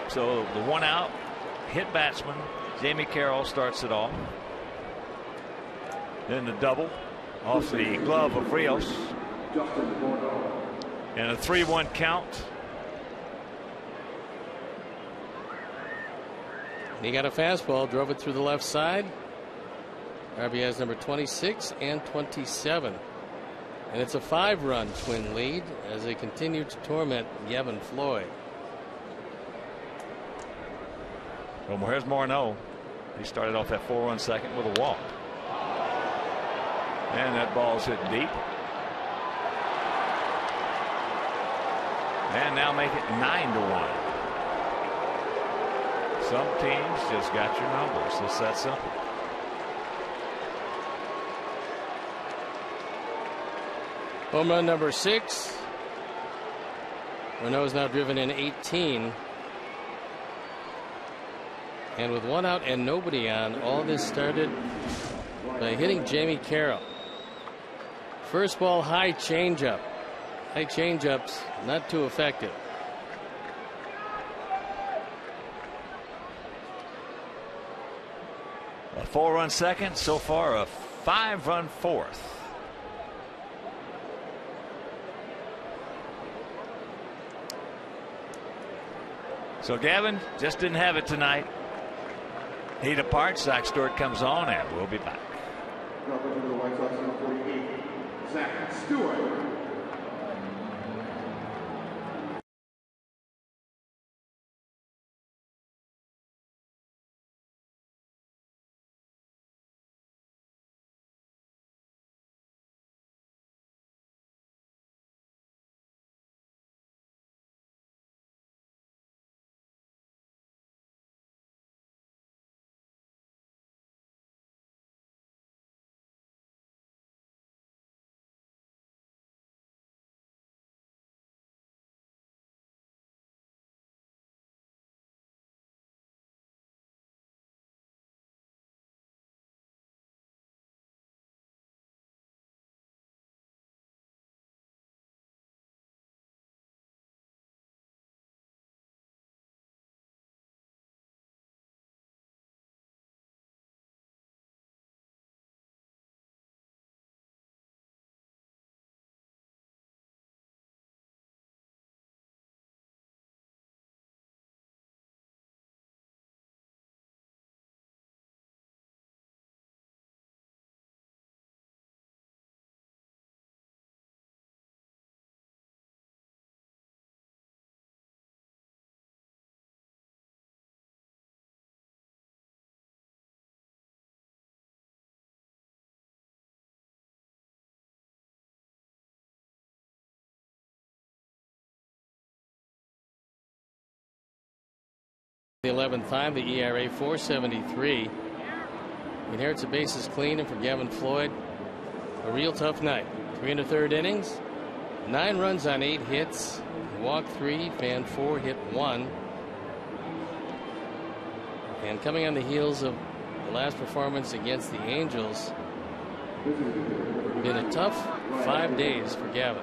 So the 1 out hit batsman Jamie Carroll starts it off. Then the double off the glove of Rios. And a 3-1 count. He got a fastball, drove it through the left side. RBIs number 26 and 27. And it's a 5-run Twin lead as they continue to torment Gavin Floyd. Well, here's Morneau. He started off that 4-run second with a walk. And that ball's hit deep. And now make it 9-1. Some teams just got your numbers. It's that simple. Home run number 6. Morneau is now driven in 18. And with 1 out and nobody on, all this started by hitting Jamie Carroll. First ball, high changeup. High changeups, not too effective. A 4-run second, so far a 5-run fourth. So Gavin just didn't have it tonight. He departs. Zach Stewart comes on, and we'll be back. Welcome to the White Sox number 48, Zach Stewart. The 11th time, the ERA 4.73. Inherits the bases clean, and for Gavin Floyd, a real tough night. 3 1/3 innings, 9 runs on 8 hits, walked 3, fanned 4, hit 1. And coming on the heels of the last performance against the Angels, been a tough 5 days for Gavin.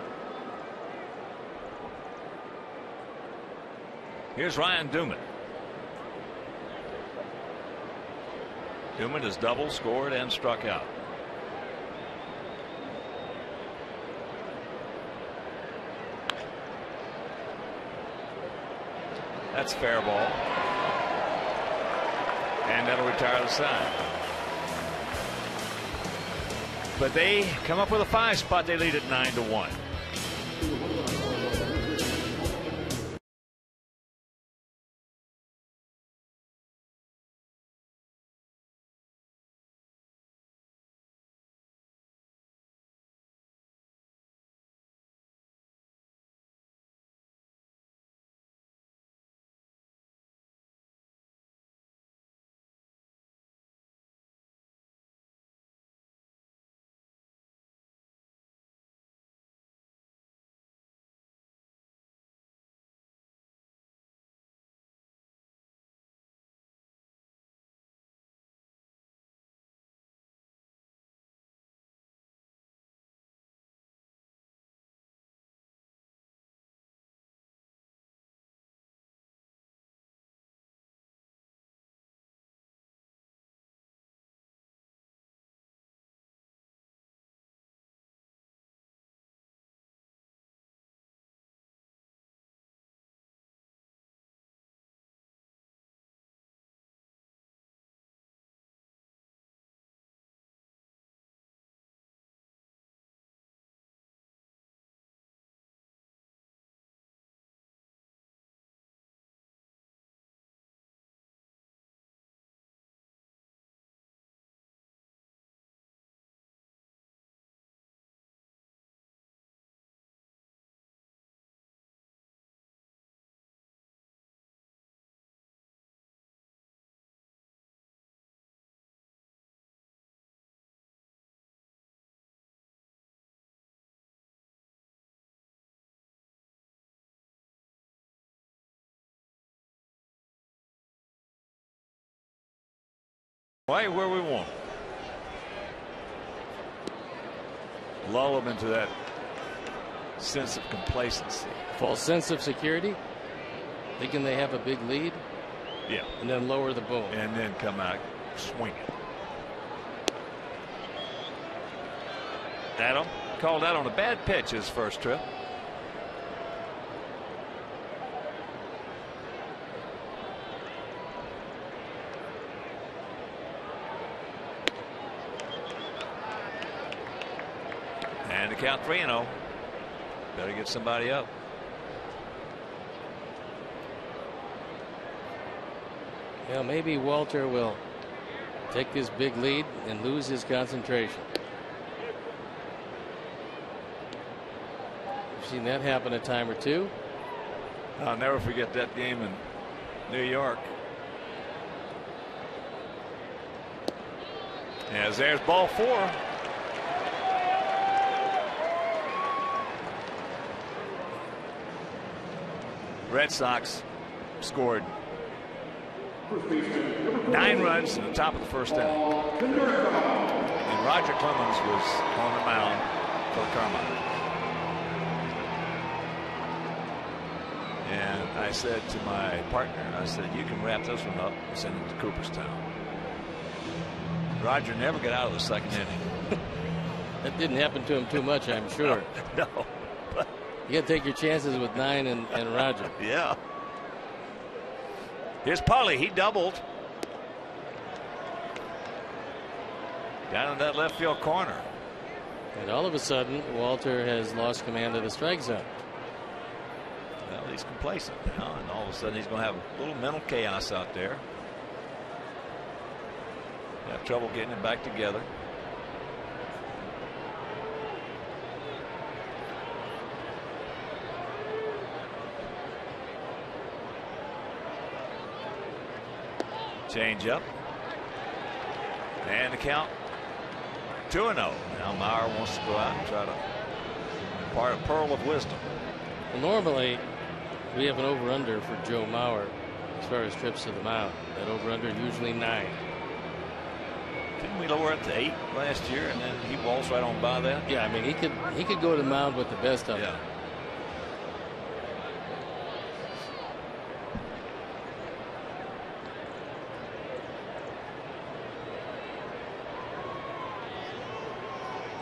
Here's Ryan Newman. Newman has doubled, scored, and struck out. That's fair ball. And that'll retire the side. But they come up with a 5 spot. They lead at 9-1. Right where we want. Lull them into that sense of complacency. False sense of security, thinking they have a big lead. Yeah. And then lower the boom. And then come out swinging. Adam called out on a bad pitch his first trip. And the count 3-0. Better get somebody up. Yeah, maybe Walter will take this big lead and lose his concentration. We've seen that happen a time or two. I'll never forget that game in New York. As there's ball 4. Red Sox scored 9 runs in the top of the first inning. And Roger Clemens was on the mound for Carmine. And I said to my partner, I said, you can wrap this one up and send it to Cooperstown. Roger never got out of the second inning. That didn't happen to him too much, I'm sure. No. You got to take your chances with 9 and Roger. Yeah. Here's Paulie. He doubled. Down in that left field corner. And all of a sudden, Walter has lost command of the strike zone. Well, he's complacent now, and all of a sudden he's going to have a little mental chaos out there. Have trouble getting it back together. Change up. And the count 2-0. Now Mauer wants to go out and try to impart a pearl of wisdom. Well, normally we have an over-under for Joe Mauer as far as trips to the mound. That over/under usually 9. Didn't we lower it to 8 last year, and then he waltzed right on by that? Yeah, I mean, he could go to the mound with the best of them.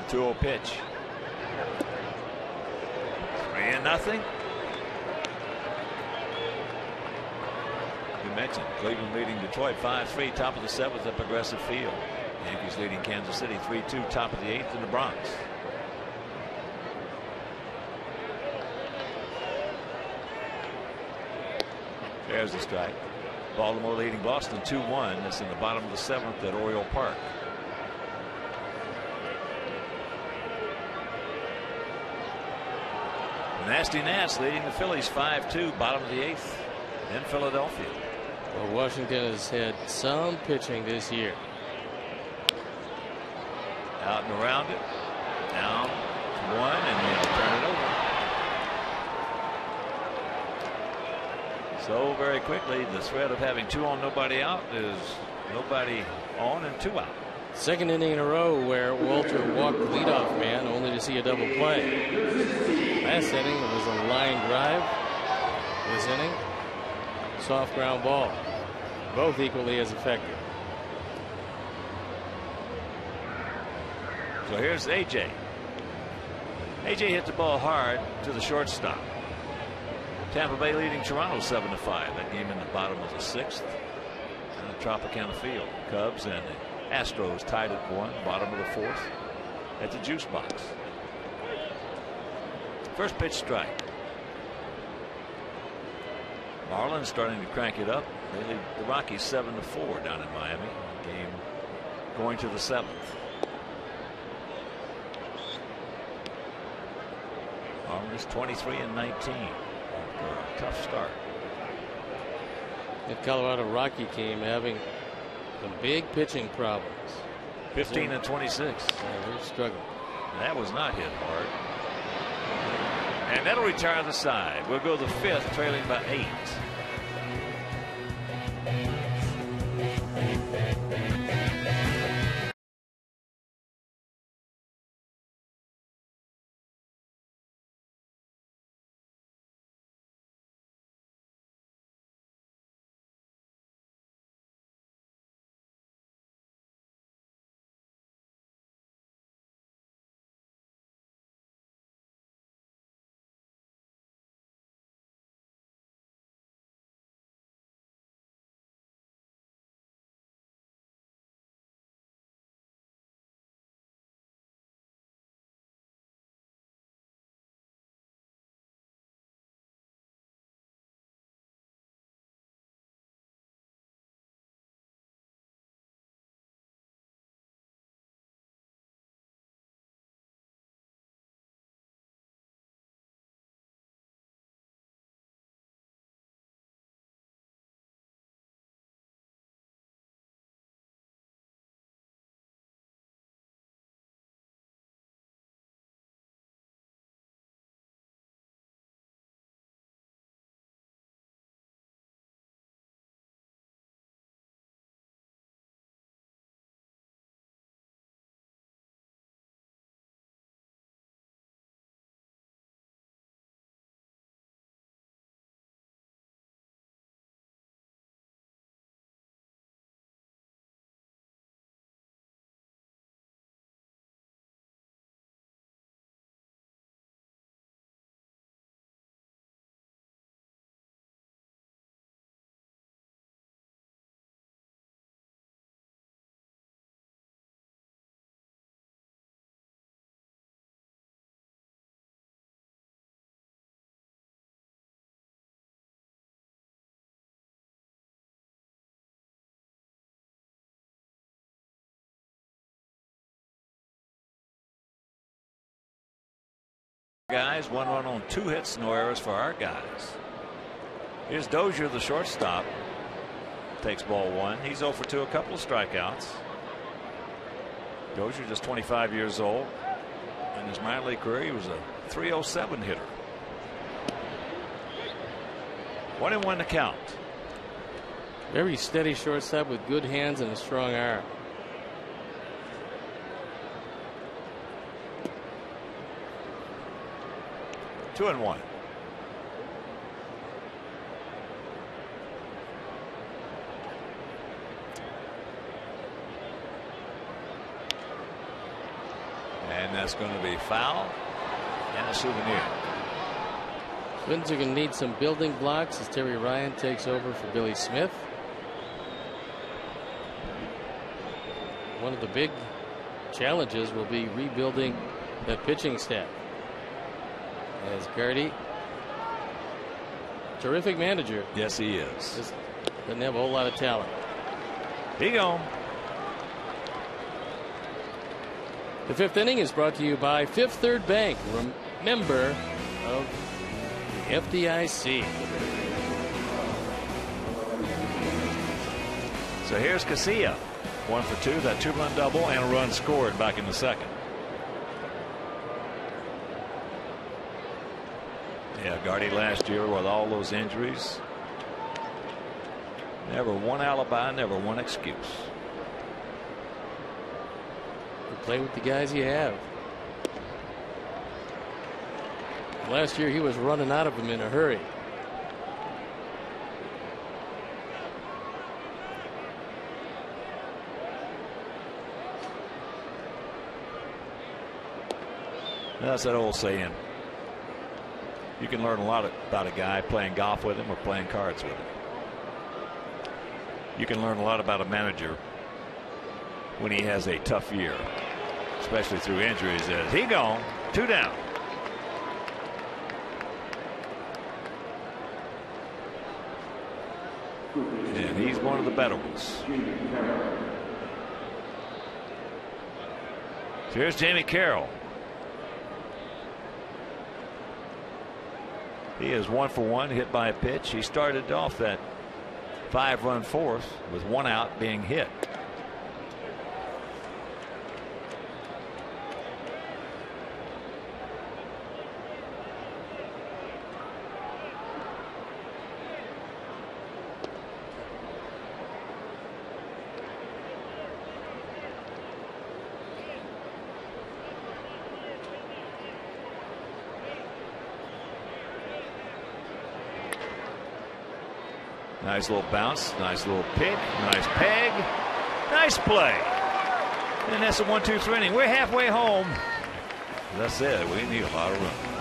The 2-0 pitch. 3-0. You mentioned Cleveland leading Detroit 5-3, top of the 7th at Progressive Field. Yankees leading Kansas City 3-2, top of the 8th in the Bronx. There's the strike. Baltimore leading Boston 2-1. That's in the bottom of the 7th at Oriole Park. Nasty Nats leading the Phillies 5-2, bottom of the 8th in Philadelphia. Well, Washington has had some pitching this year. Out and around it. Down 1, and they'll turn it over. So very quickly, the threat of having 2 on, nobody out is nobody on and 2 out. Second inning in a row where Walter walked the leadoff man only to see a double play. Last inning it was a line drive. This inning, soft ground ball. Both equally as effective. So here's AJ. AJ hit the ball hard to the shortstop. Tampa Bay leading Toronto 7-5. That game in the bottom of the 6th at Tropicana Field. Cubs and the Astros tied at 1, bottom of the 4th at the Juice Box. First pitch strike. Marlins starting to crank it up. They lead the Rockies 7-4 down in Miami. Game going to the 7th. Marlins 23-19. Tough start. The Colorado Rocky team having some big pitching problems. 15-26. They're struggling. That was not hit hard. And that'll retire the side. We'll go the 5th, trailing by 8. Guys, 1 run on 2 hits, no errors for our guys. Here's Dozier, the shortstop. Takes ball 1. He's 0 for 2, a couple of strikeouts. Dozier just 25 years old. In his minor league career, he was a .307 hitter. 1-1 to count. Very steady shortstop with good hands and a strong arm. Two and one. And that's going to be foul and a souvenir. Twins are going to need some building blocks as Terry Ryan takes over for Billy Smith. One of the big challenges will be rebuilding that pitching staff. As Gardy, terrific manager. Yes, he is. Just doesn't have a whole lot of talent. He gone. The fifth inning is brought to you by Fifth Third Bank, member of the FDIC. So here's Casilla. 1 for 2, that 2-run double and a run scored back in the second. Yeah, Gardy last year with all those injuries. Never one alibi, never one excuse. You play with the guys you have. Last year he was running out of them in a hurry. That's that old saying. You can learn a lot about a guy playing golf with him or playing cards with him. You can learn a lot about a manager when he has a tough year, especially through injuries. As he gone, 2 down. And he's one of the better ones. So here's Jamie Carroll. He is 1 for 1, hit by a pitch. He started off that 5-run fourth with 1 out being hit. Nice little bounce, nice little pick, nice peg, nice play. And that's a 1-2-3 inning. We're halfway home. That's it. We need a lot of runs.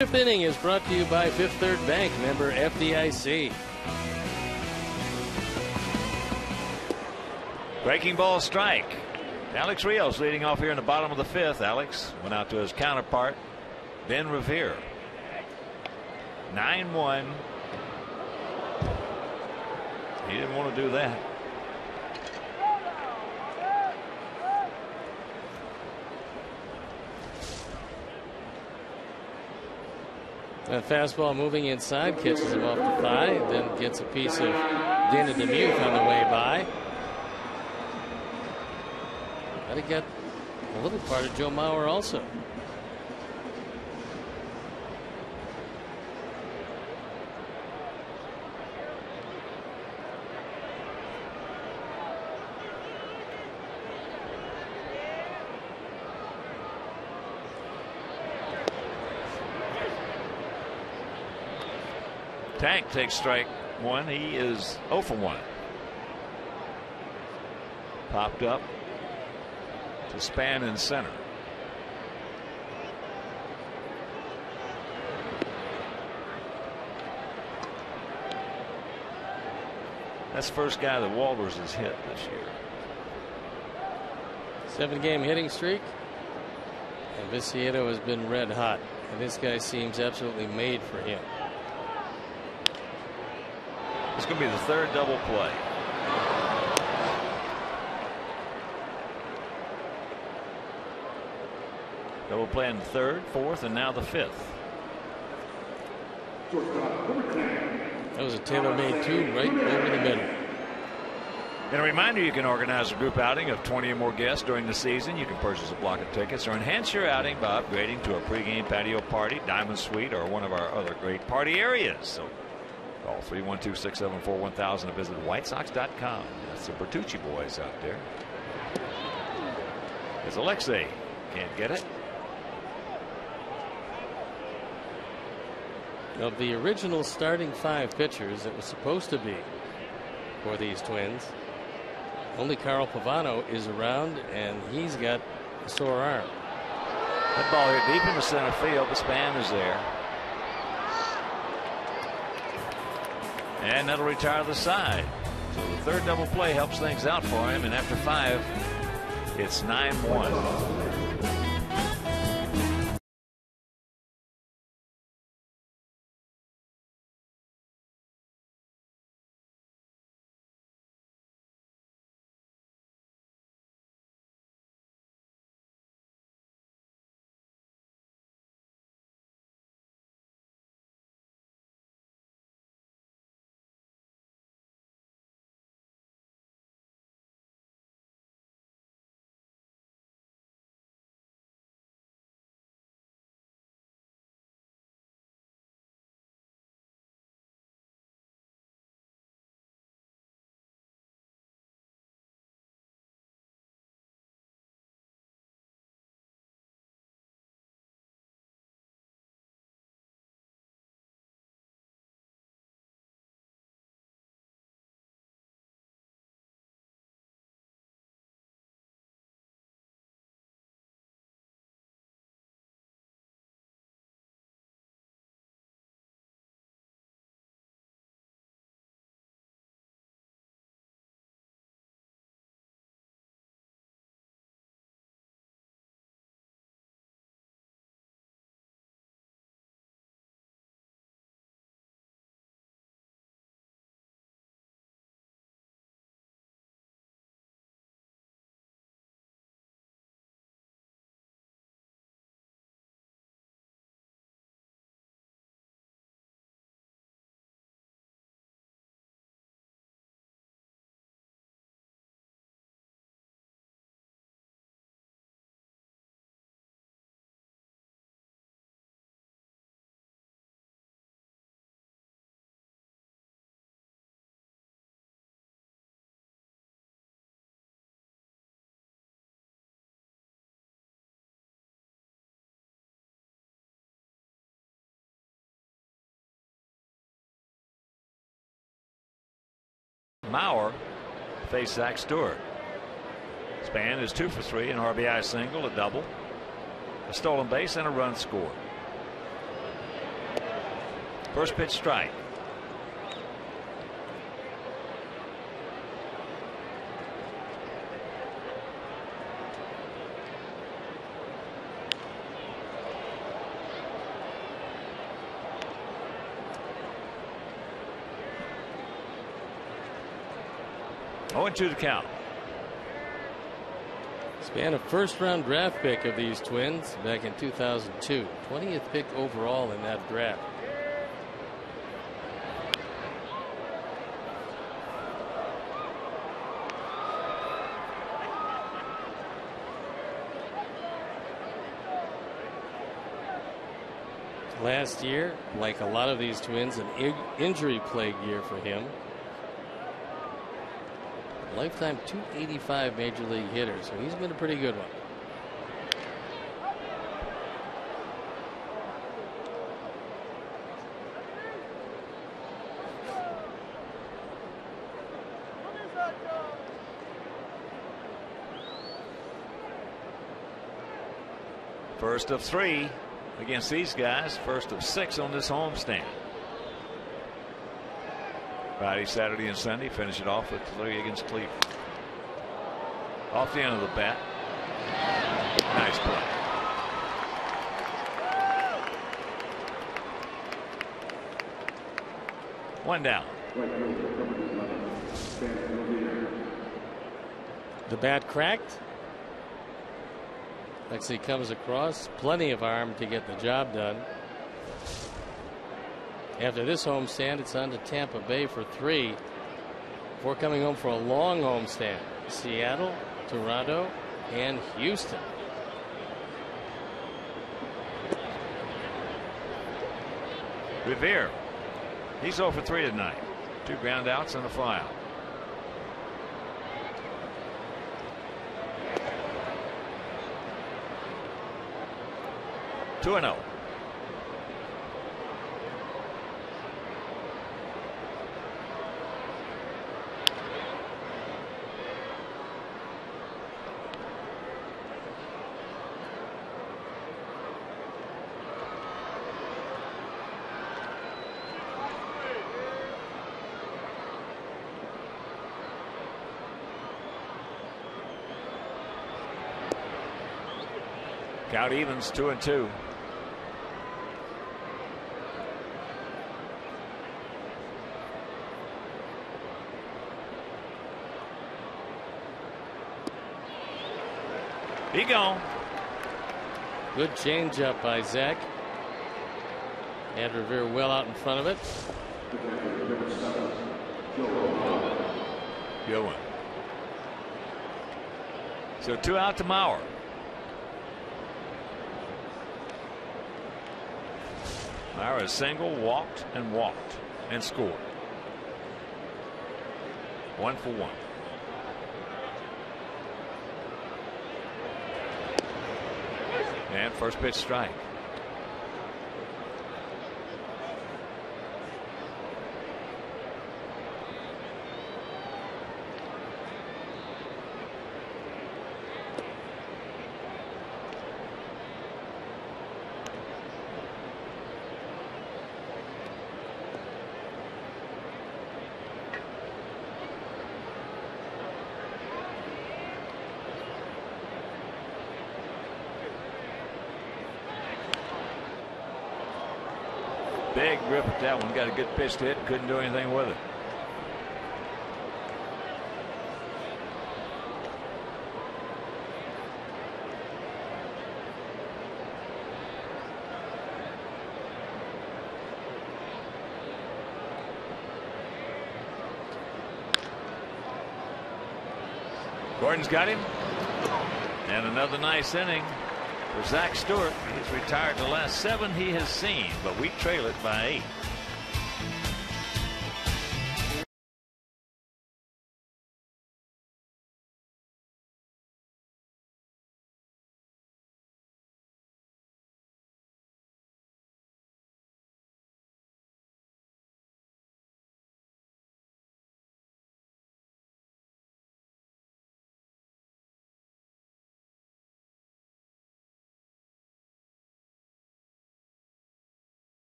Fifth inning is brought to you by Fifth Third Bank, member FDIC. Breaking ball strike. Alex Rios leading off here in the bottom of the 5th. Alex went out to his counterpart, Ben Revere. 9-1. He didn't want to do that. That fastball moving inside, catches him off the thigh, then gets a piece of Dana DeMuth on the way by. Got to get a little part of Joe Mauer also. Tank takes strike 1. He is 0 for 1. Popped up to Span in center. That's the first guy that Walters has hit this year. 7-game hitting streak. And Viciedo has been red hot. And this guy seems absolutely made for him. It's going to be the 3rd double play. Double play in the 3rd, 4th, and now the 5th. That was a tailor-made 2 right over the middle. And a reminder, you can organize a group outing of 20 or more guests during the season. You can purchase a block of tickets or enhance your outing by upgrading to a pregame patio party, Diamond Suite, or one of our other great party areas. So call 312-674-1000 and visit whitesox.com. That's the Bertucci boys out there. As Alexei can't get it. Of the original starting 5 pitchers that was supposed to be for these Twins, only Carl Pavano is around, and he's got a sore arm. That ball here deep in the center field. The Span is there. And that'll retire the side. So the 3rd double play helps things out for him. And after 5, it's 9-1. Mauer faced Zach Stewart. Span is 2 for 3, an RBI single, a double, a stolen base, and a run scored. First pitch strike. 0-2 the count. Span a first-round draft pick of these Twins back in 2002. 20th pick overall in that draft. Last year, like a lot of these Twins, an injury-plagued year for him. Lifetime 285 major league hitter, so he's been a pretty good one. First of 3 against these guys. First of 6 on this homestand. Friday, Saturday, and Sunday. Finish it off with 3 against Cleveland. Off the end of the bat. Nice play. One down. The bat cracked. Lexi comes across. Plenty of arm to get the job done. After this homestand, it's on to Tampa Bay for 3 before coming home for a long homestand. Seattle, Toronto, and Houston. Revere. He's 0 for 3 tonight. 2 ground outs and a fly out. Two and 0. Count evens 2-2. He gone. Good changeup by Zach. Had Revere well out in front of it. Good one. So 2 out to Mauer. Mauer is single, walked and scored. 1 for 1. And first pitch strike. Big grip at that one. Got a good pitch to hit. Couldn't do anything with it. Gordon's got him. And another nice inning for Zach Stewart. He's retired the last 7 he has seen, but we trail it by 8.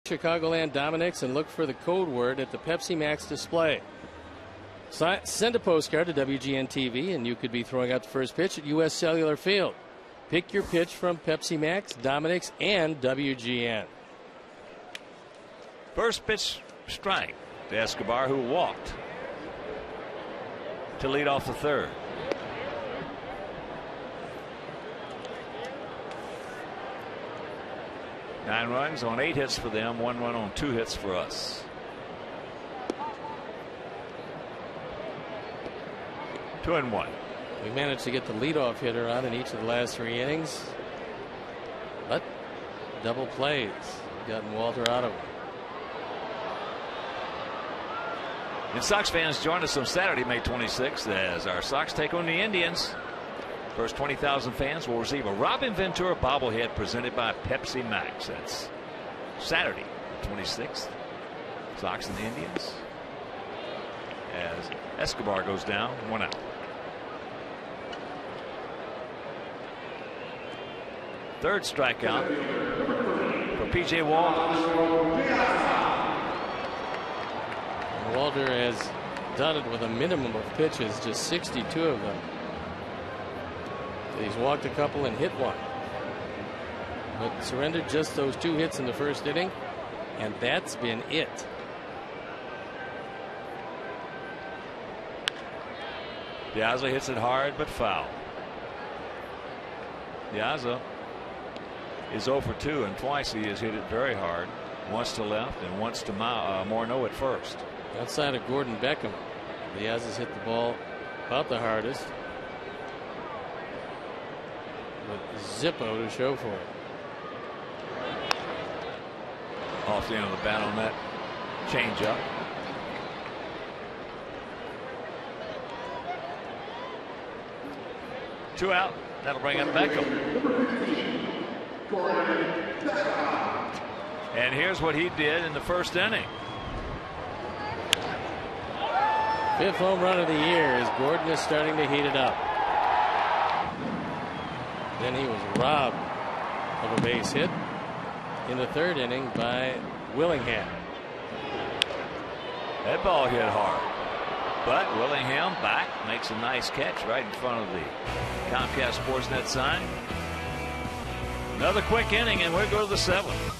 Chicagoland Dominics and look for the code word at the Pepsi Max display. Send a postcard to WGN TV and you could be throwing out the first pitch at U.S. Cellular Field. Pick your pitch from Pepsi Max, Dominics, and WGN. First pitch strike to Escobar, who walked to lead off the third. Nine runs on 8 hits for them, 1 run on 2 hits for us. Two and one. We managed to get the leadoff hitter on in each of the last 3 innings, but double plays gotten Walter out of it. And Sox fans join us on Saturday, May 26th, as our Sox take on the Indians. First 20,000 fans will receive a Robin Ventura bobblehead presented by Pepsi Max. That's Saturday, 26th. Sox and the Indians. As Escobar goes down, 1 out. Third strikeout for P.J. Walter. Walter has done it with a minimum of pitches, just 62 of them. He's walked a couple and hit one, but surrendered just those 2 hits in the first inning, and that's been it. Piazza hits it hard but foul. Piazza is 0 for 2, and twice he has hit it very hard. Once to left and once to Morneau at first. Outside of Gordon Beckham, Piazza's hit the ball about the hardest, with Zippo to show for it. Off the end of the bat on that changeup. Two out. That'll bring up Beckham. And here's what he did in the first inning. 5th home run of the year as Gordon is starting to heat it up. Then he was robbed of a base hit in the 3rd inning by Willingham. That ball hit hard, but Willingham back makes a nice catch right in front of the Comcast Sportsnet sign. Another quick inning and we'll go to the 7th.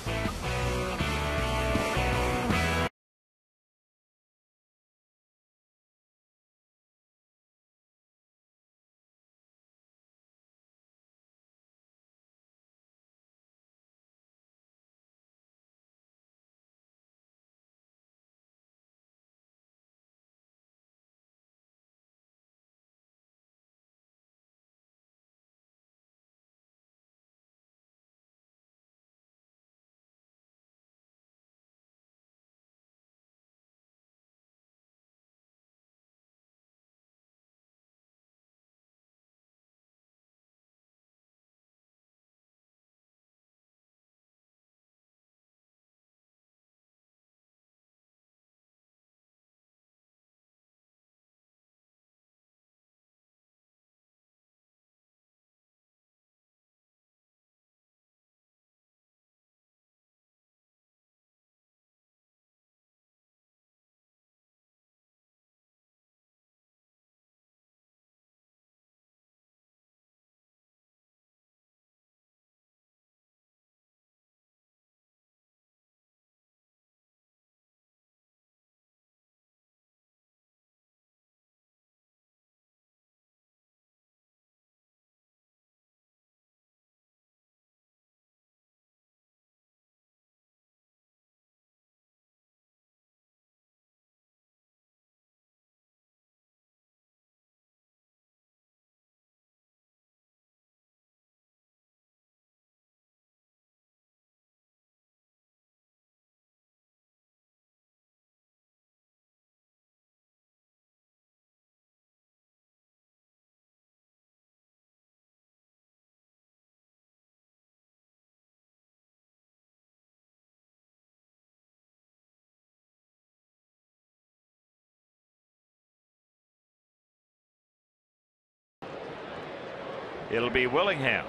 It'll be Willingham,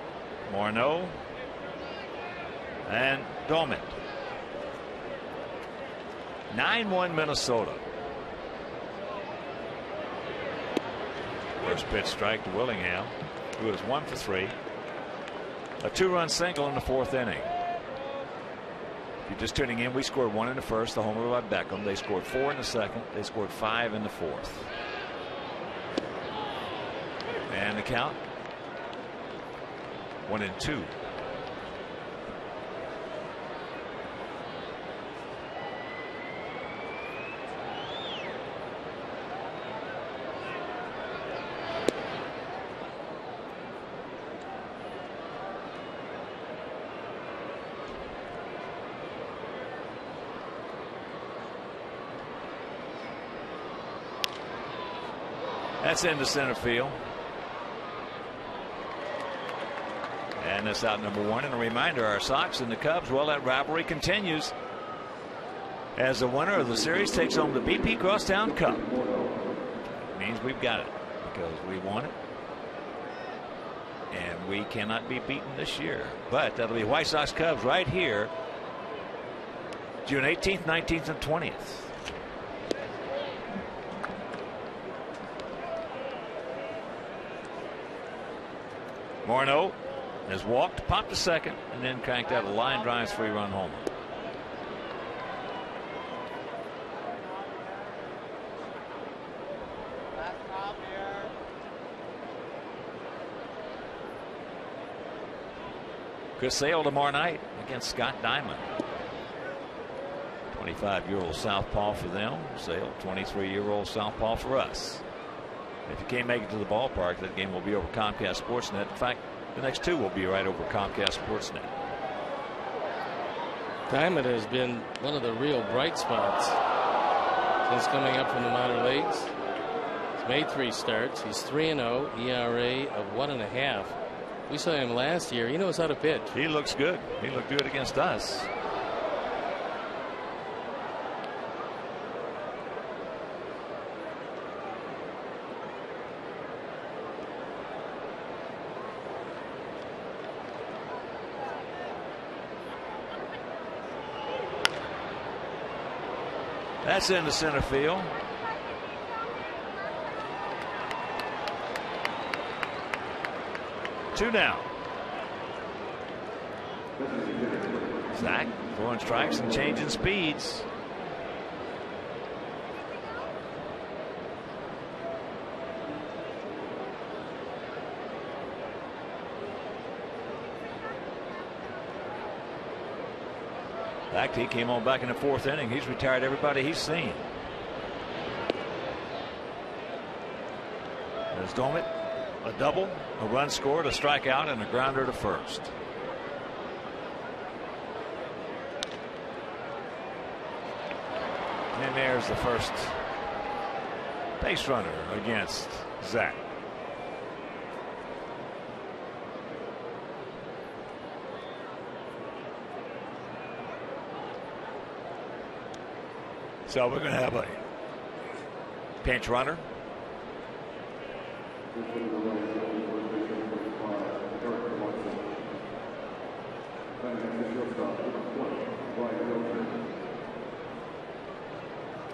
Morneau, and Domet. 9-1 Minnesota. First pitch strike to Willingham, who is 1 for 3. A 2-run single in the 4th inning. If you're just tuning in, we scored 1 in the first, the homer by Beckham. They scored 4 in the second. They scored 5 in the 4th. And the count 1-2. That's into center field. And that's out number 1. And a reminder, our Sox and the Cubs, well, that rivalry continues as the winner of the series takes home the BP Crosstown Cup. It means we've got it because we won it. And we cannot be beaten this year. But that'll be White Sox Cubs right here June 18th, 19th, and 20th. Morneau has walked, popped to second, and then cranked out a line drive 3-run homer. Chris Sale tomorrow night against Scott Diamond. 25-year-old southpaw for them. Sale, 23-year-old southpaw for us. If you can't make it to the ballpark, that game will be over Comcast Sportsnet. In fact, the next 2 will be right over Comcast Sportsnet. Diamond has been one of the real bright spots since coming up from the minor leagues. He's made 3 starts. He's 3-0, ERA of 1.5. We saw him last year. He knows how to pitch. He looks good. He looked good against us. That's into center field. Two down. Zach throwing strikes and changing speeds. He came on back in the 4th inning. He's retired everybody he's seen. There's Domit, a double, a run scored, a strikeout, and a grounder to first. And there's the first base runner against Zach. So we're going to have a pinch runner.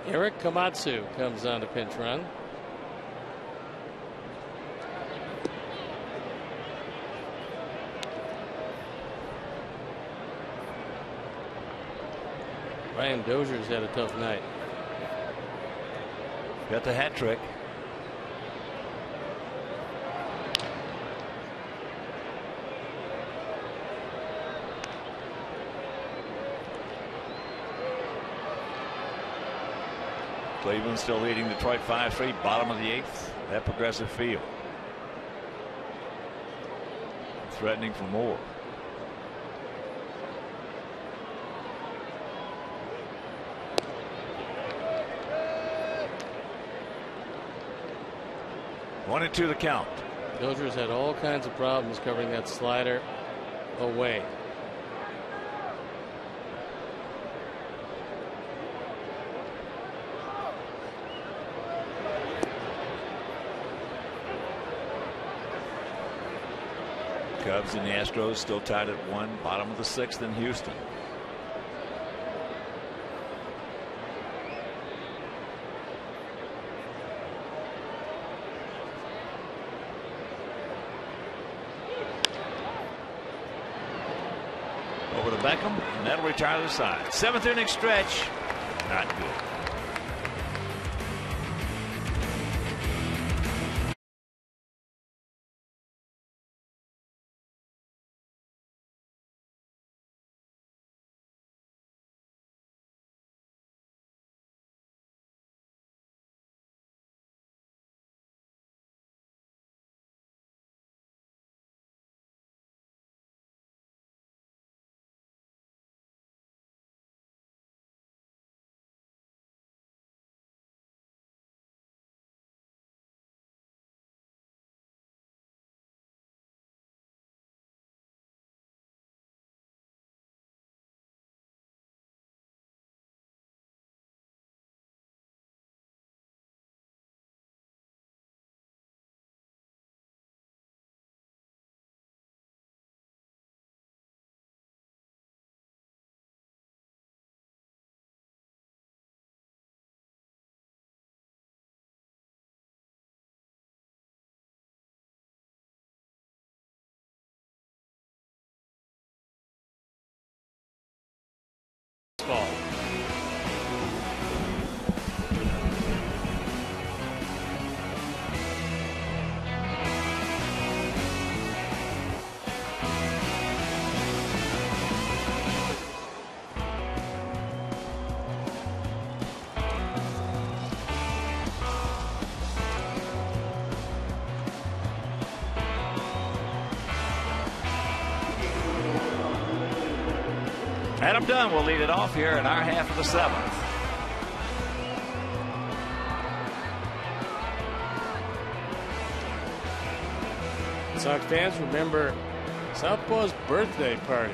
Eric Komatsu comes on to pinch run. Brian Dozier's had a tough night. Got the hat trick. Cleveland still leading Detroit 5-3, bottom of the 8th at Progressive Field. Threatening for more. 1-2 the count. Dozier's had all kinds of problems covering that slider away. Cubs and the Astros still tied at 1, bottom of the 6th in Houston. Beckham, and that'll retire to the side. 7th inning stretch, not good. Ball. Adam Dunn will lead it off here in our half of the 7th. Sox fans, remember Southpaw's birthday party.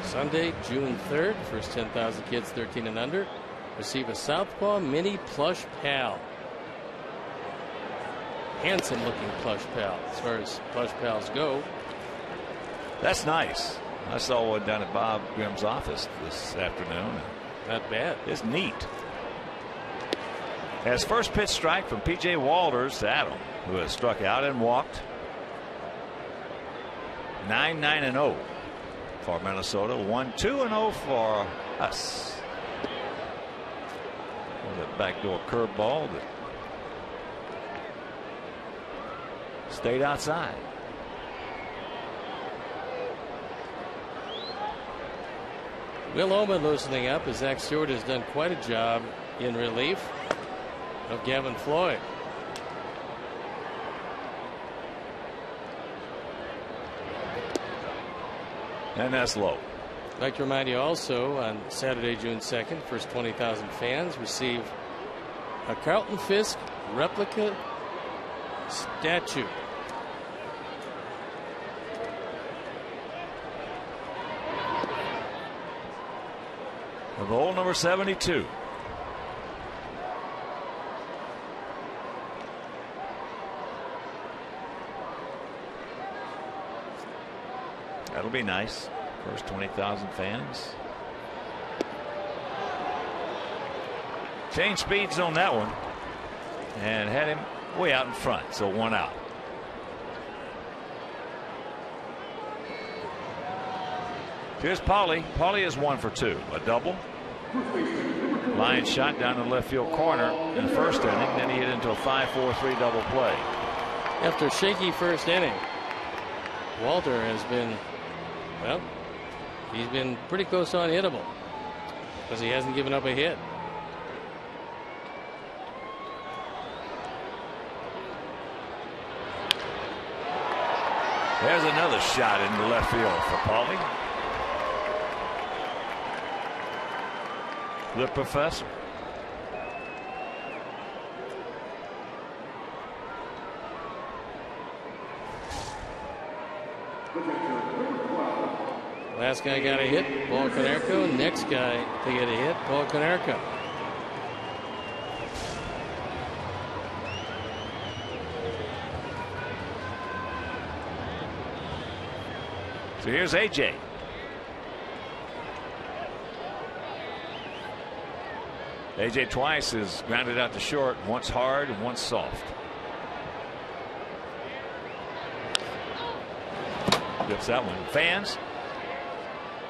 Sunday, June 3rd. First 10,000 kids 13 and under receive a Southpaw mini plush pal. Handsome looking plush pal as far as plush pals go. That's nice. I saw one down at Bob Grimm's office this afternoon. Not bad. It's neat. As first pitch strike from P.J. Walters to Adam, who has struck out and walked. 9-9-0 for Minnesota. 1-2-0 for us. That backdoor curveball that stayed outside. Will Ohman loosening up as Zach Stewart has done quite a job in relief of Gavin Floyd. And that's low. I'd like to remind you also on Saturday, June 2nd, first 20,000 fans receive a Carlton Fisk replica statue. Of hole number 72. That'll be nice. First 20,000 fans. Changed speeds on that one and had him way out in front, so 1 out. Here's Paulie. Paulie is 1 for 2. A double. Line shot down the left field corner in the first inning. Then he hit into a 5-4-3 double play. After a shaky first inning, Walter has been, well, he's been pretty close on hittable because he hasn't given up a hit. There's another shot into left field for Paulie. The professor. Last guy got a hit, Paul Konerko. Next guy to get a hit, Paul Konerko. So here's AJ. AJ twice is grounded out to short, once hard and once soft. Gets that one. Fans,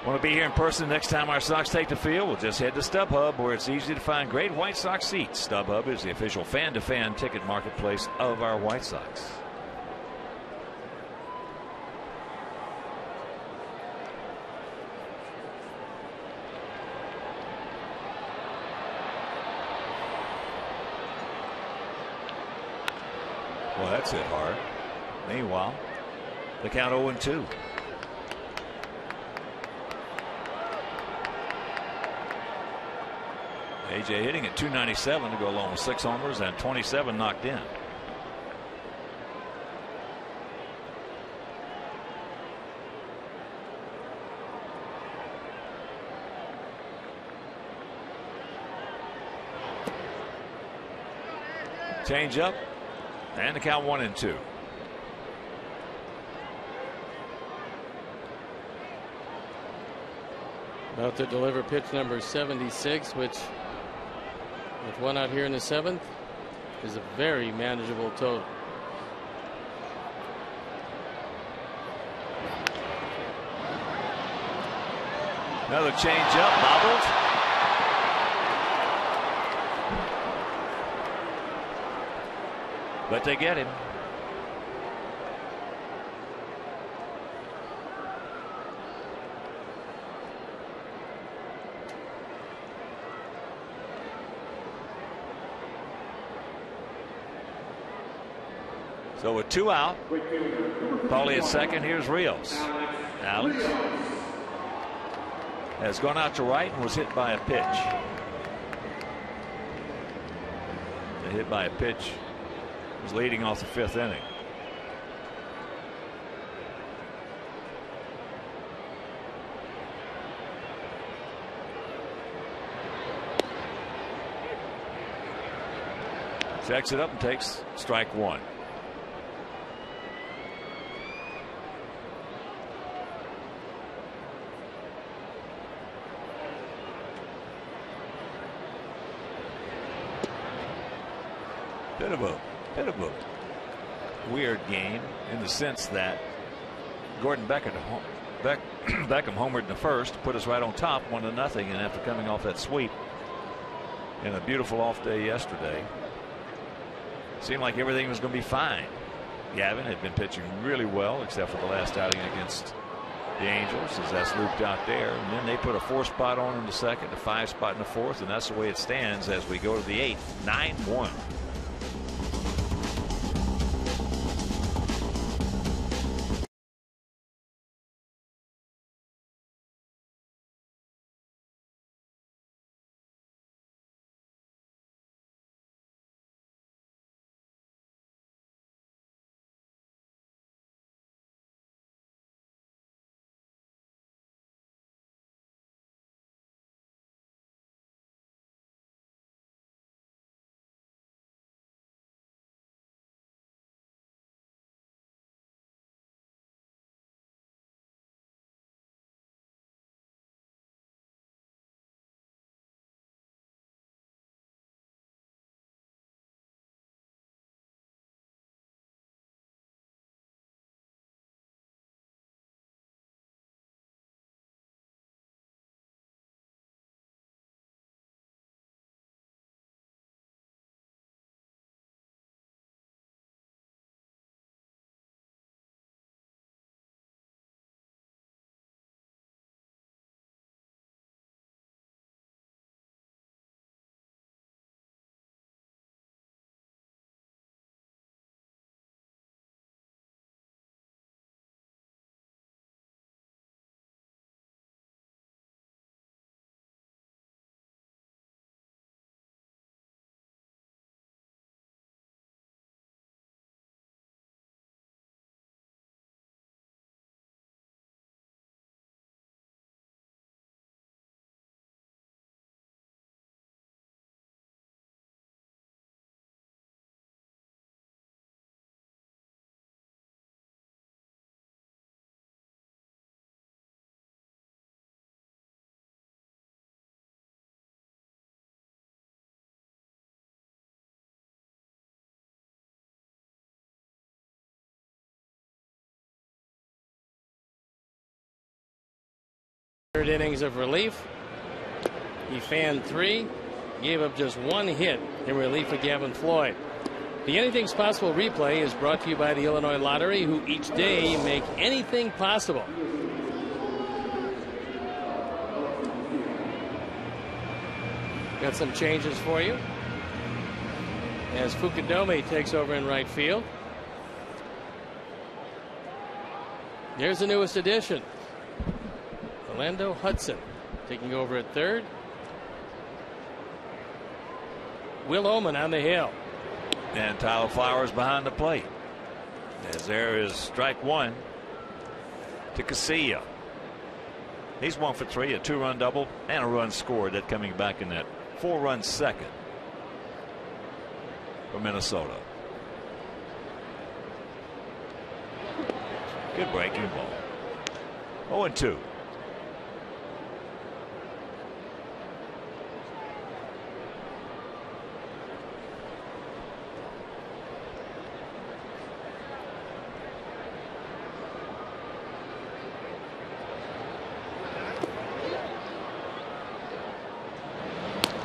Want to be here in person next time our Sox take the field? We'll just head to StubHub, where it's easy to find great White Sox seats. StubHub is the official fan-to-fan ticket marketplace of our White Sox. Well, that's hit hard. Meanwhile, the count 0-2. AJ hitting at 297 to go along with 6 homers and 27 knocked in. Change up, and the count 1-2. About to deliver pitch number 76, which, with one out here in the 7th, is a very manageable total. Another change up, bobbled. But they get him. So with 2 out, Paulie at second. Here's Rios. Alex has gone out to right and was hit by a pitch. The hit by a pitch was leading off the 5th inning. Checks it up and takes strike 1. Bit of a weird game in the sense that Gordon Beckham homered in the first, put us right on top 1-0, and after coming off that sweep in a beautiful off day yesterday, it seemed like everything was going to be fine. Gavin had been pitching really well except for the last outing against the Angels, as that's looped out there, and then they put a 4 spot on in the second, a 5 spot in the 4th, and that's the way it stands as we go to the 8th. 9-1. Third innings of relief. He fanned 3, gave up just 1 hit in relief of Gavin Floyd. The Anything's Possible replay is brought to you by the Illinois Lottery, who each day make anything possible. Got some changes for you as Fukudome takes over in right field. There's the newest addition, Orlando Hudson, taking over at third. Will Oman on the hill. And Tyler Flowers behind the plate. As there is strike 1 to Casilla. He's 1 for 3, a 2-run double and a run scored. That coming back in that 4-run second for Minnesota. Good breaking ball. 0-2.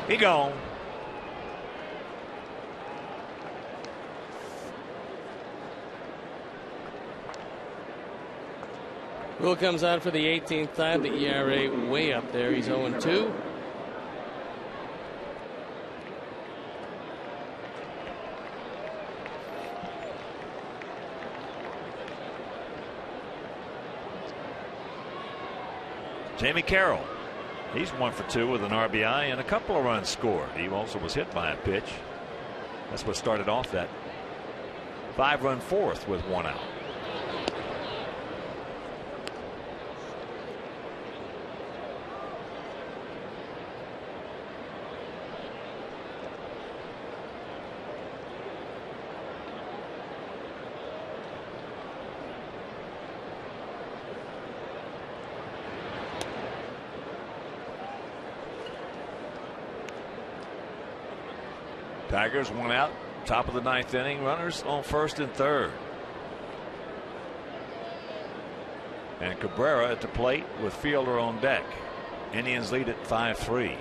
He gone. Will comes on for the 18th time. The ERA way up there. He's 0-2. Jamie Carroll. He's 1 for 2 with an RBI and a couple of runs scored. He also was hit by a pitch. That's what started off that 5-run fourth with 1 out. Tigers 1 out, top of the 9th inning. Runners on first and third. And Cabrera at the plate with Fielder on deck. Indians lead at 5-3.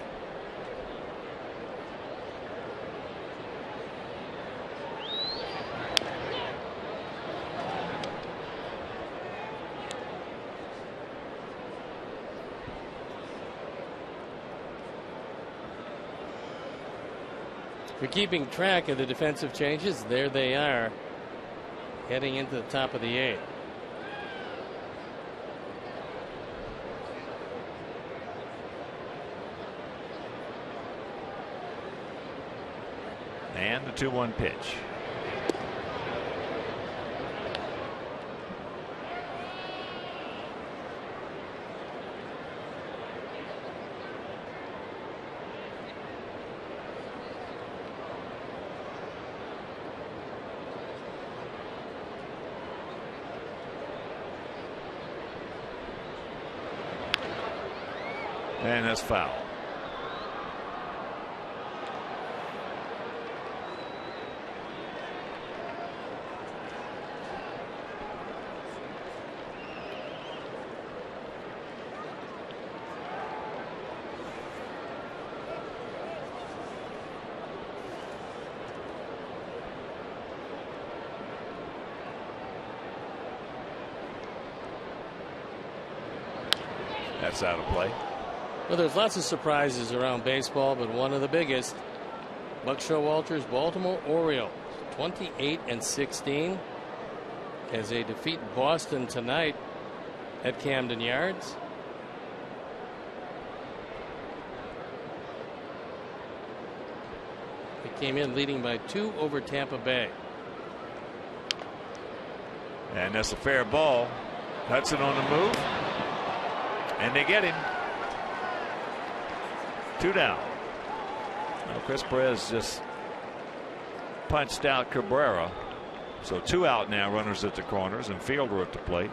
For keeping track of the defensive changes, there they are, heading into the top of the 8th. And the 2-1 pitch. And that's foul. That's out of play. Well, there's lots of surprises around baseball, but one of the biggest, Buck Showalter's Baltimore Orioles, 28-16, as they defeat Boston tonight at Camden Yards. They came in leading by 2 over Tampa Bay. And that's a fair ball. Hudson on the move. And they get him. 2 down. Well, Chris Perez just punched out Cabrera. So 2 out now, runners at the corners and Fielder at the plate.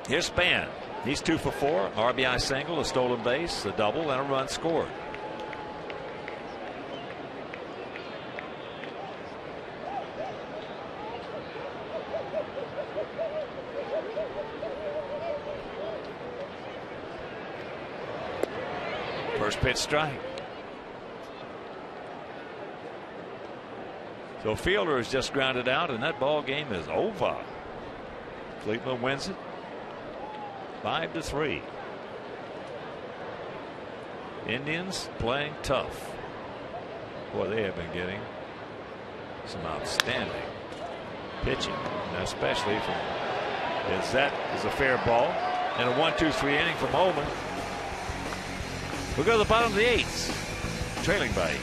Here's Span. He's 2 for 4. RBI single, a stolen base, a double, and a run scored. First pitch strike. So Fielder is just grounded out, and that ball game is over. Cleveland wins it 5-3. Indians playing tough. Boy, they have been getting some outstanding pitching, and especially from that is a fair ball and a 1-2-3 inning from Ullman. We'll go to the bottom of the 8th, trailing by 8.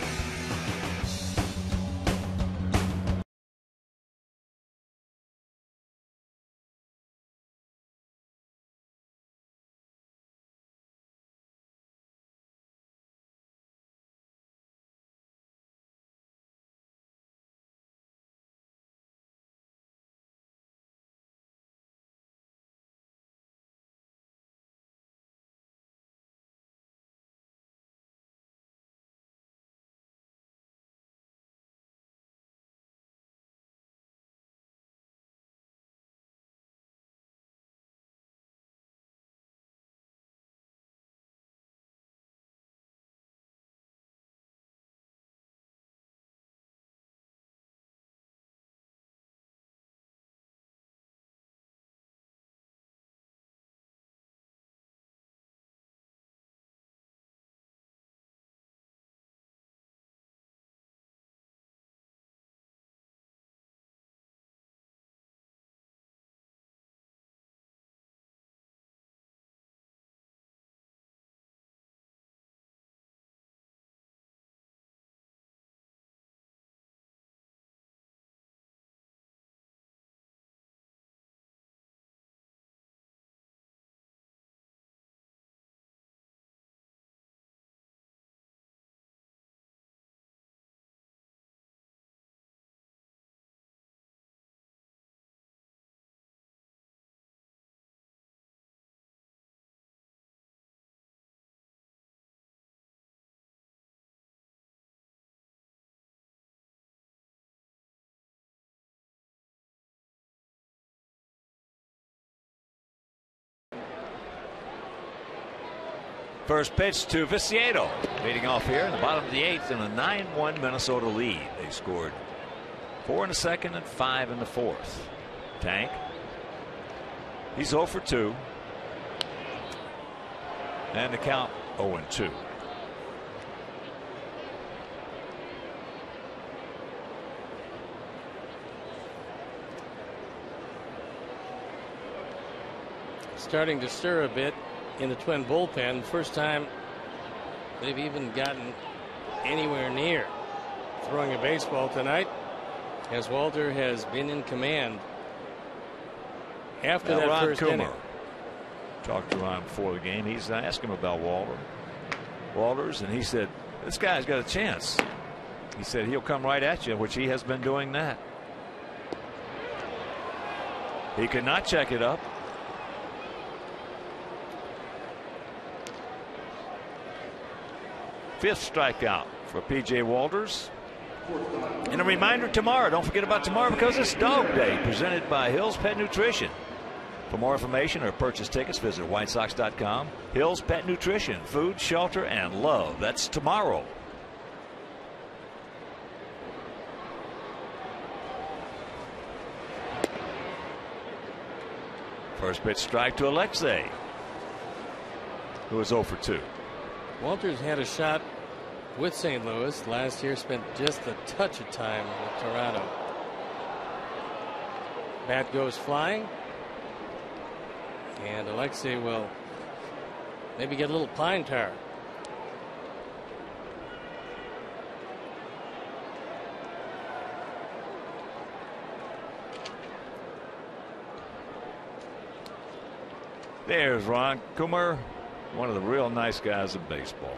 First pitch to Viciedo, leading off here in the bottom of the 8th in a 9-1 Minnesota lead. They scored 4 in the second and 5 in the 4th. Tank, he's 0 for 2, and the count 0-2. Starting to stir a bit in the Twin bullpen. First time they've even gotten anywhere near throwing a baseball tonight, as Walter has been in command after that Ron first Coomer inning. Talked to Ron before the game. He's asked him about Walters, and he said, this guy's got a chance. He said he'll come right at you, which he has been doing that. He could not check it up. Fifth strikeout for P.J. Walters. And a reminder tomorrow, don't forget about tomorrow, because it's Dog Day, presented by Hills Pet Nutrition. For more information or purchase tickets, visit whitesox.com. Hills Pet Nutrition, food, shelter, and love. That's tomorrow. First pitch strike to Alexei, who is 0 for 2. Walters had a shot with St. Louis last year, spent just a touch of time with Toronto. Bat goes flying, and Alexei will maybe get a little pine tar. There's Ron Coomer, one of the real nice guys in baseball.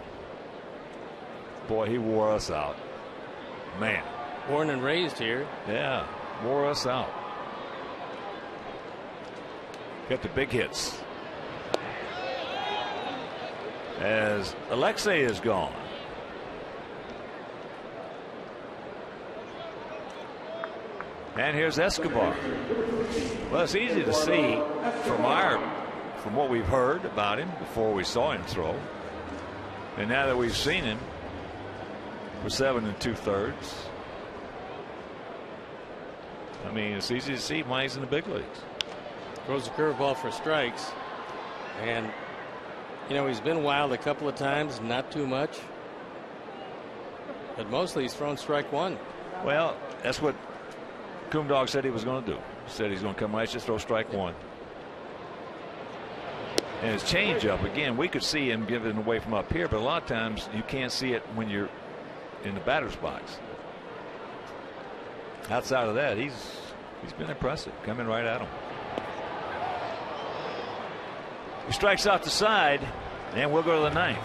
Boy, he wore us out. Man. Born and raised here. Yeah, wore us out. Got the big hits. As Alexei is gone. And here's Escobar. Well, it's easy to see from what we've heard about him before we saw him throw. And now that we've seen him for 7 2/3, I mean, it's easy to see why he's in the big leagues. Throws a curveball for strikes. And, you know, he's been wild a couple of times, not too much. But mostly he's thrown strike one. Well, that's what Coomdog said he was going to do. He said he's going to come right, just throw strike one. And his changeup, again, we could see him give it away from up here, but a lot of times you can't see it when you're in the batter's box. Outside of that, he's been impressive, coming right at him. He strikes out the side, and we'll go to the ninth.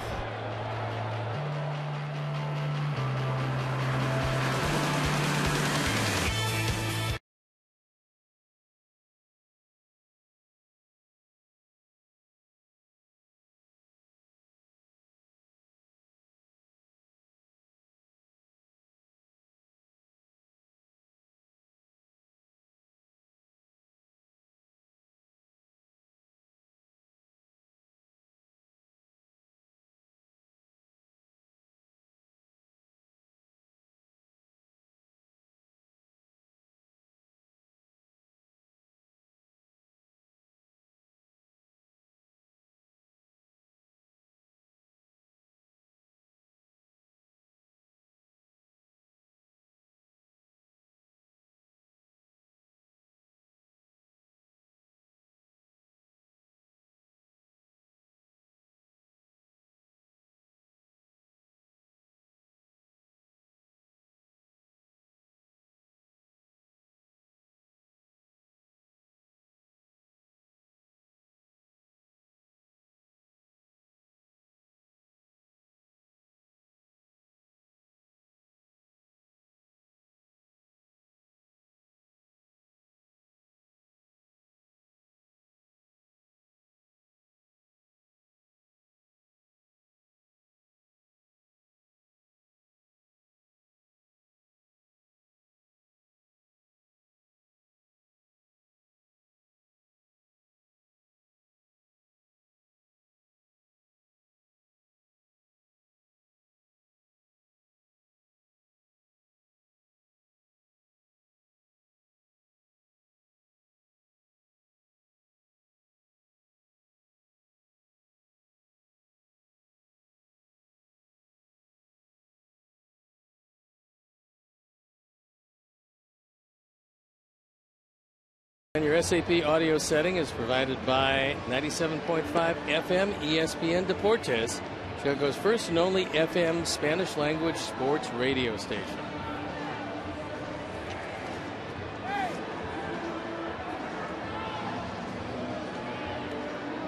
And your SAP audio setting is provided by 97.5 FM ESPN Deportes, Chicago's first and only FM Spanish language sports radio station.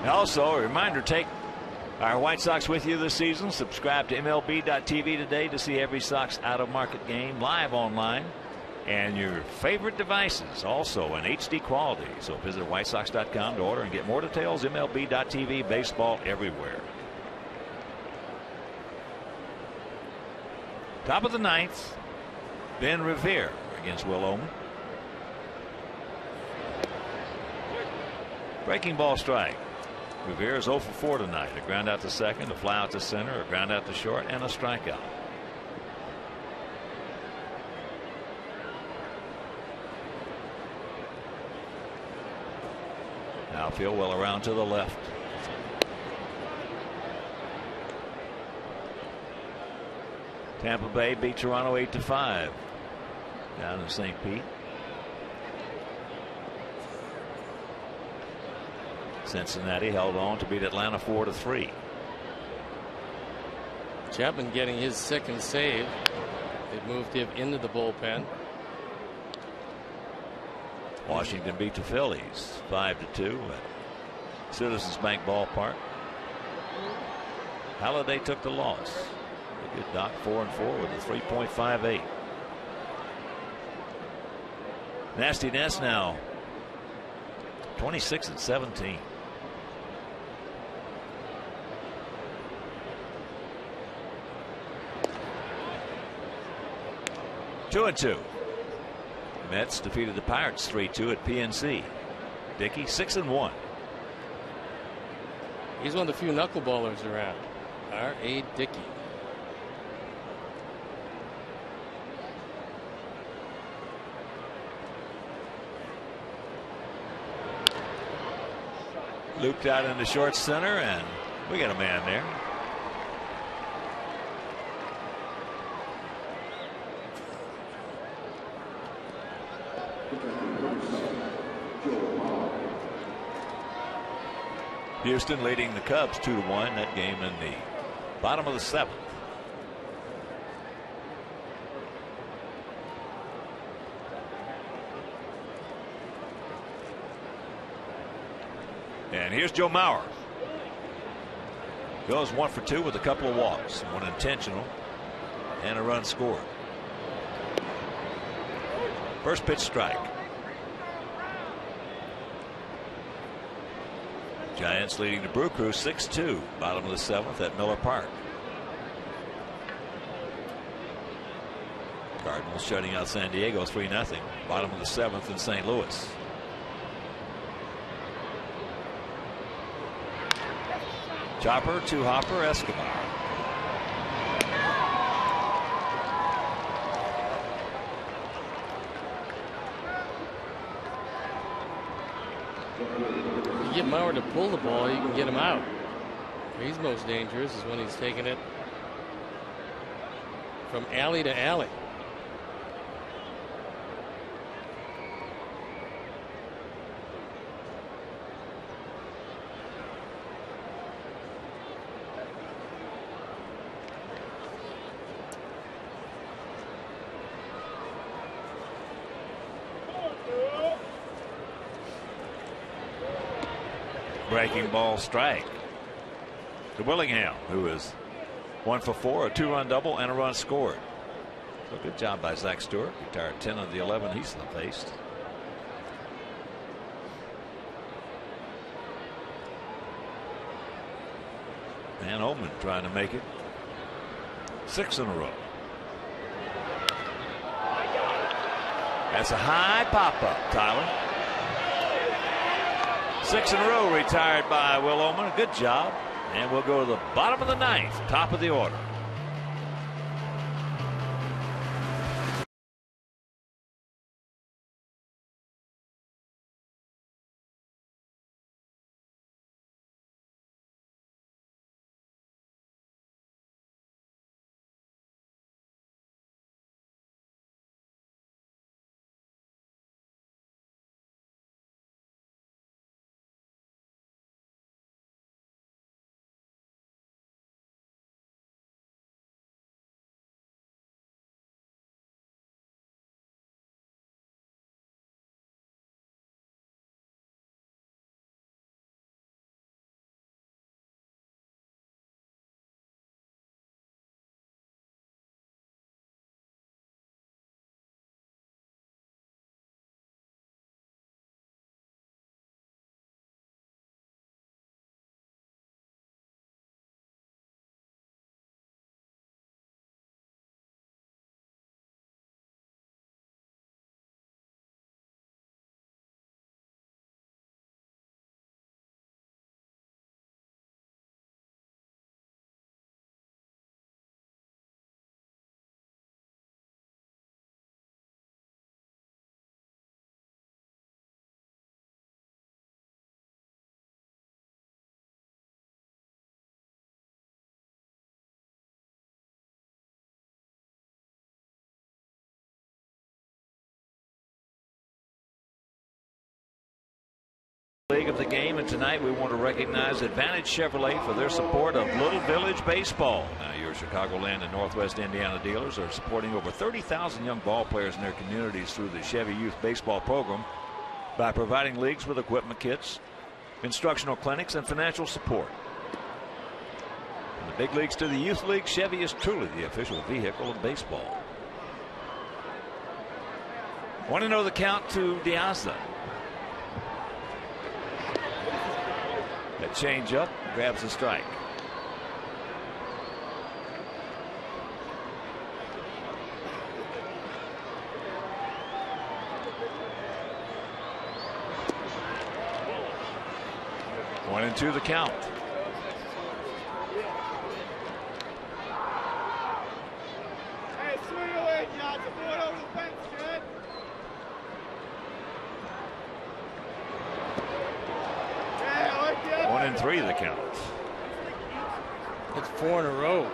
Also, a reminder, take our White Sox with you this season. Subscribe to MLB.tv today to see every Sox out-of-market game live online. And your favorite devices also in HD quality. So visit WhiteSox.com to order and get more details. MLB.tv, baseball everywhere. Top of the ninth, Ben Revere against Will Omen. Breaking ball strike. Revere is 0 for 4 tonight. A ground out to second, a fly out to center, a ground out to short, and a strikeout. Outfield well around to the left. Tampa Bay beat Toronto 8-5 down in St. Pete. Cincinnati held on to beat Atlanta 4-3. Chapman getting his second save. They moved him into the bullpen. Washington beat the Phillies 5-2 at Citizens Bank Ballpark. Halladay took the loss. They did Doc 4-4 with a 3.58. Nasty Ness now 26-17. Two and two. Mets defeated the Pirates 3-2 at PNC. Dickey 6-1. He's one of the few knuckleballers around. R.A. Dickey. Looped out into short center, and we got a man there. Houston leading the Cubs 2-1. That game in the bottom of the 7th. And here's Joe Mauer. Goes 1 for 2 with a couple of walks, one intentional and a run scored. First pitch strike. Giants leading the Brew Crew 6-2, bottom of the 7th at Miller Park. Cardinals shutting out San Diego 3-0, bottom of the 7th in St. Louis. Chopper to Hopper, Escobar. You get Mauer to pull the ball, you can get him out. Where he's most dangerous is when he's taking it from alley to alley. Breaking ball strike to Willingham, who is 1 for 4, a 2-run double and a run scored. So good job by Zach Stewart. Retired 10 of the 11 he's faced. And Oman trying to make it 6 in a row. That's a high pop up, Tyler. 6 in a row retired by Will Oman. Good job. And we'll go to the bottom of the 9th, top of the order. League of the game, and tonight we want to recognize Advantage Chevrolet for their support of Little Village Baseball. Now, your Chicagoland and Northwest Indiana dealers are supporting over 30,000 young ball players in their communities through the Chevy Youth Baseball program by providing leagues with equipment kits, instructional clinics, and financial support. From the big leagues to the youth league, Chevy is truly the official vehicle of baseball. Want to know the count to Diazza. That change up, grabs the strike. One and two the count. 1-3 the count. It's 4 in a row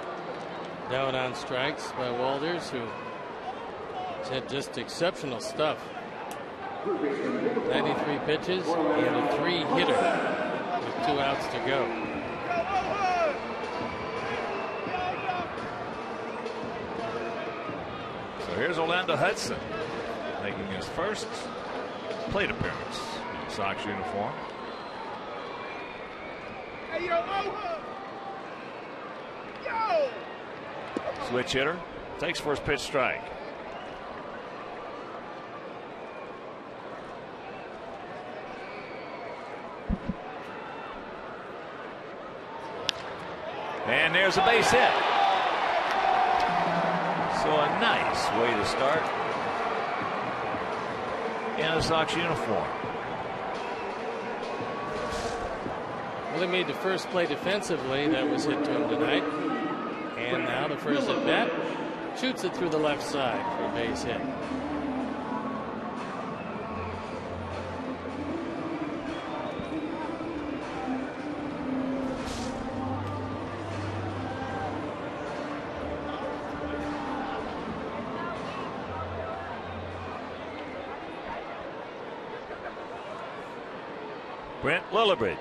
down on strikes by Walters, who has had just exceptional stuff. 93 pitches and a 3-hitter with 2 outs to go. So here's Orlando Hudson making his first plate appearance in the Sox uniform. Switch hitter, takes first pitch strike. And there's a base hit. So a nice way to start in a Sox uniform. Well, he made the first play defensively that was hit to him tonight. And now the first at bat shoots it through the left side for a base hit. Brent Lillibridge.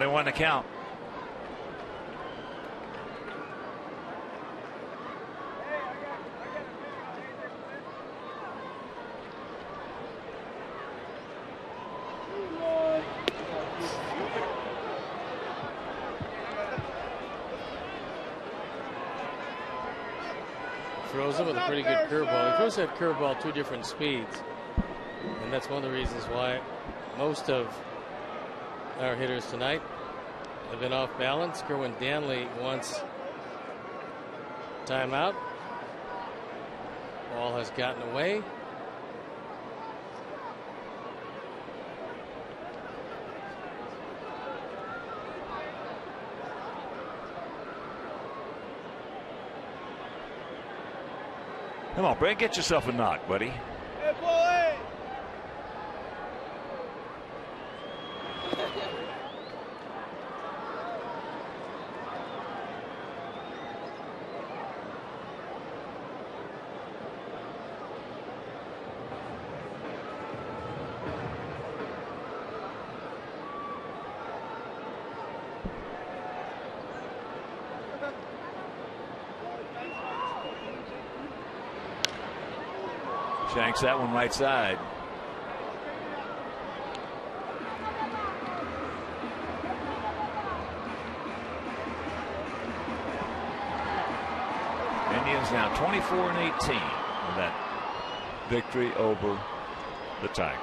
One to count. Throws him with a pretty good curveball. He throws that curveball 2 different speeds, and that's one of the reasons why most of our hitters tonight have been off balance. Kerwin Danley wants timeout. Ball has gotten away. Come on, Brent, get yourself a knock, buddy. Shanks that one right side. Indians now 24-18 in that victory over the Tigers.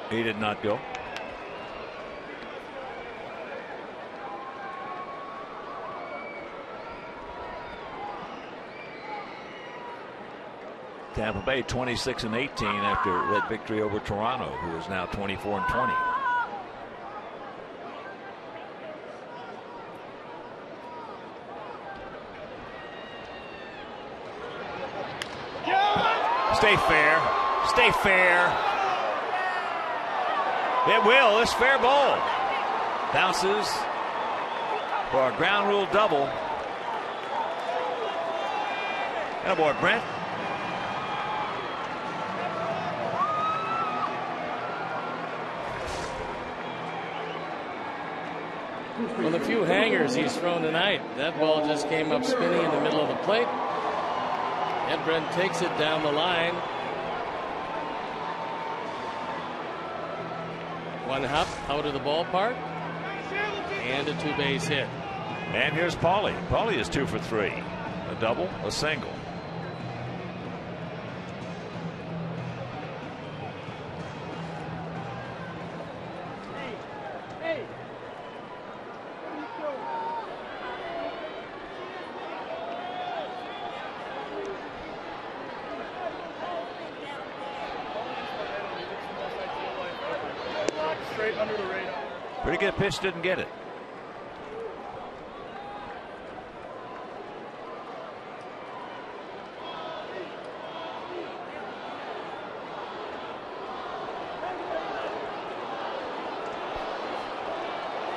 He did not go. Tampa Bay 26-18 after that victory over Toronto, who is now 24-20. Stay fair. Stay fair. It will. It's fair ball. Bounces for a ground rule double. Attaboy, Brent. Well, the few hangers he's thrown tonight, that ball just came up spinning in the middle of the plate. And Brent takes it down the line. One hop out of the ballpark. And a 2-base hit. And here's Paulie. Paulie is 2 for 3. A double, a single. Pretty good pitch, didn't get it.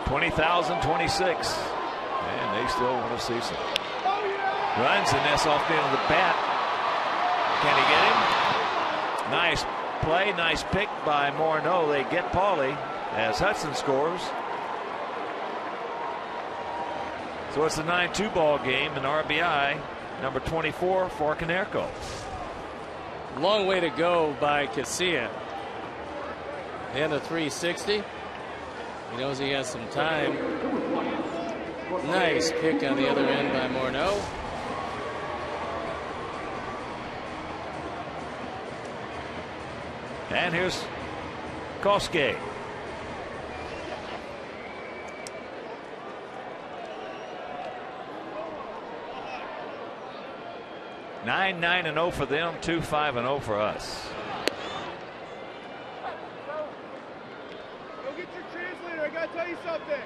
$20,026, and they still want to see some runs, and that's off the end of the bat. Can he get him? Nice play, nice pick by Morneau. They get Paulie as Hudson scores. So it's a 9-2 ball game, and RBI number 24 for Konerko. Long way to go by Casilla. And a 360. He knows he has some time. Nice pick on the other end by Morneau. And here's Kosuke. Nine, 9-0 for them, 2, 5-0 for us. Go get your translator. I gotta tell you something.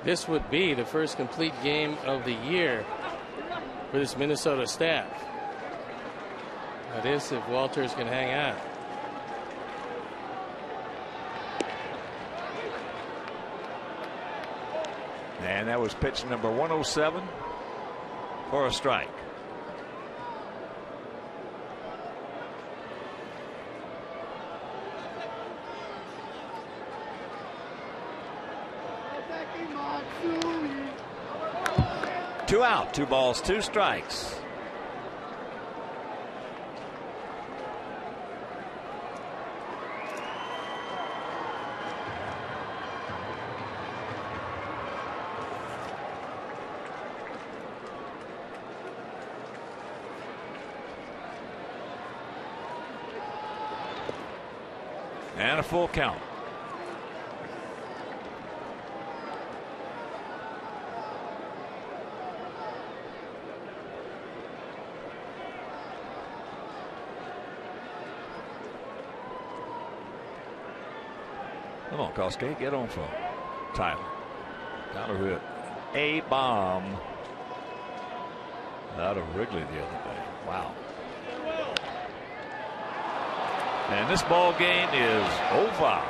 This would be the first complete game of the year for this Minnesota staff. That is, if Walters can hang on. And that was pitch number 107 for a strike. Two out, 2 balls, 2 strikes. And a full count. Come on, Kosuke, get on for Tyler. Tyler hit a bomb out of Wrigley the other day. Wow. And this ball game is over.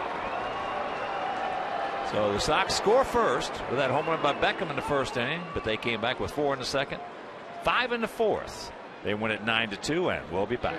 So the Sox score first with that home run by Beckham in the first inning, but they came back with 4 in the second, 5 in the fourth. They win it 9-2, and we'll be back.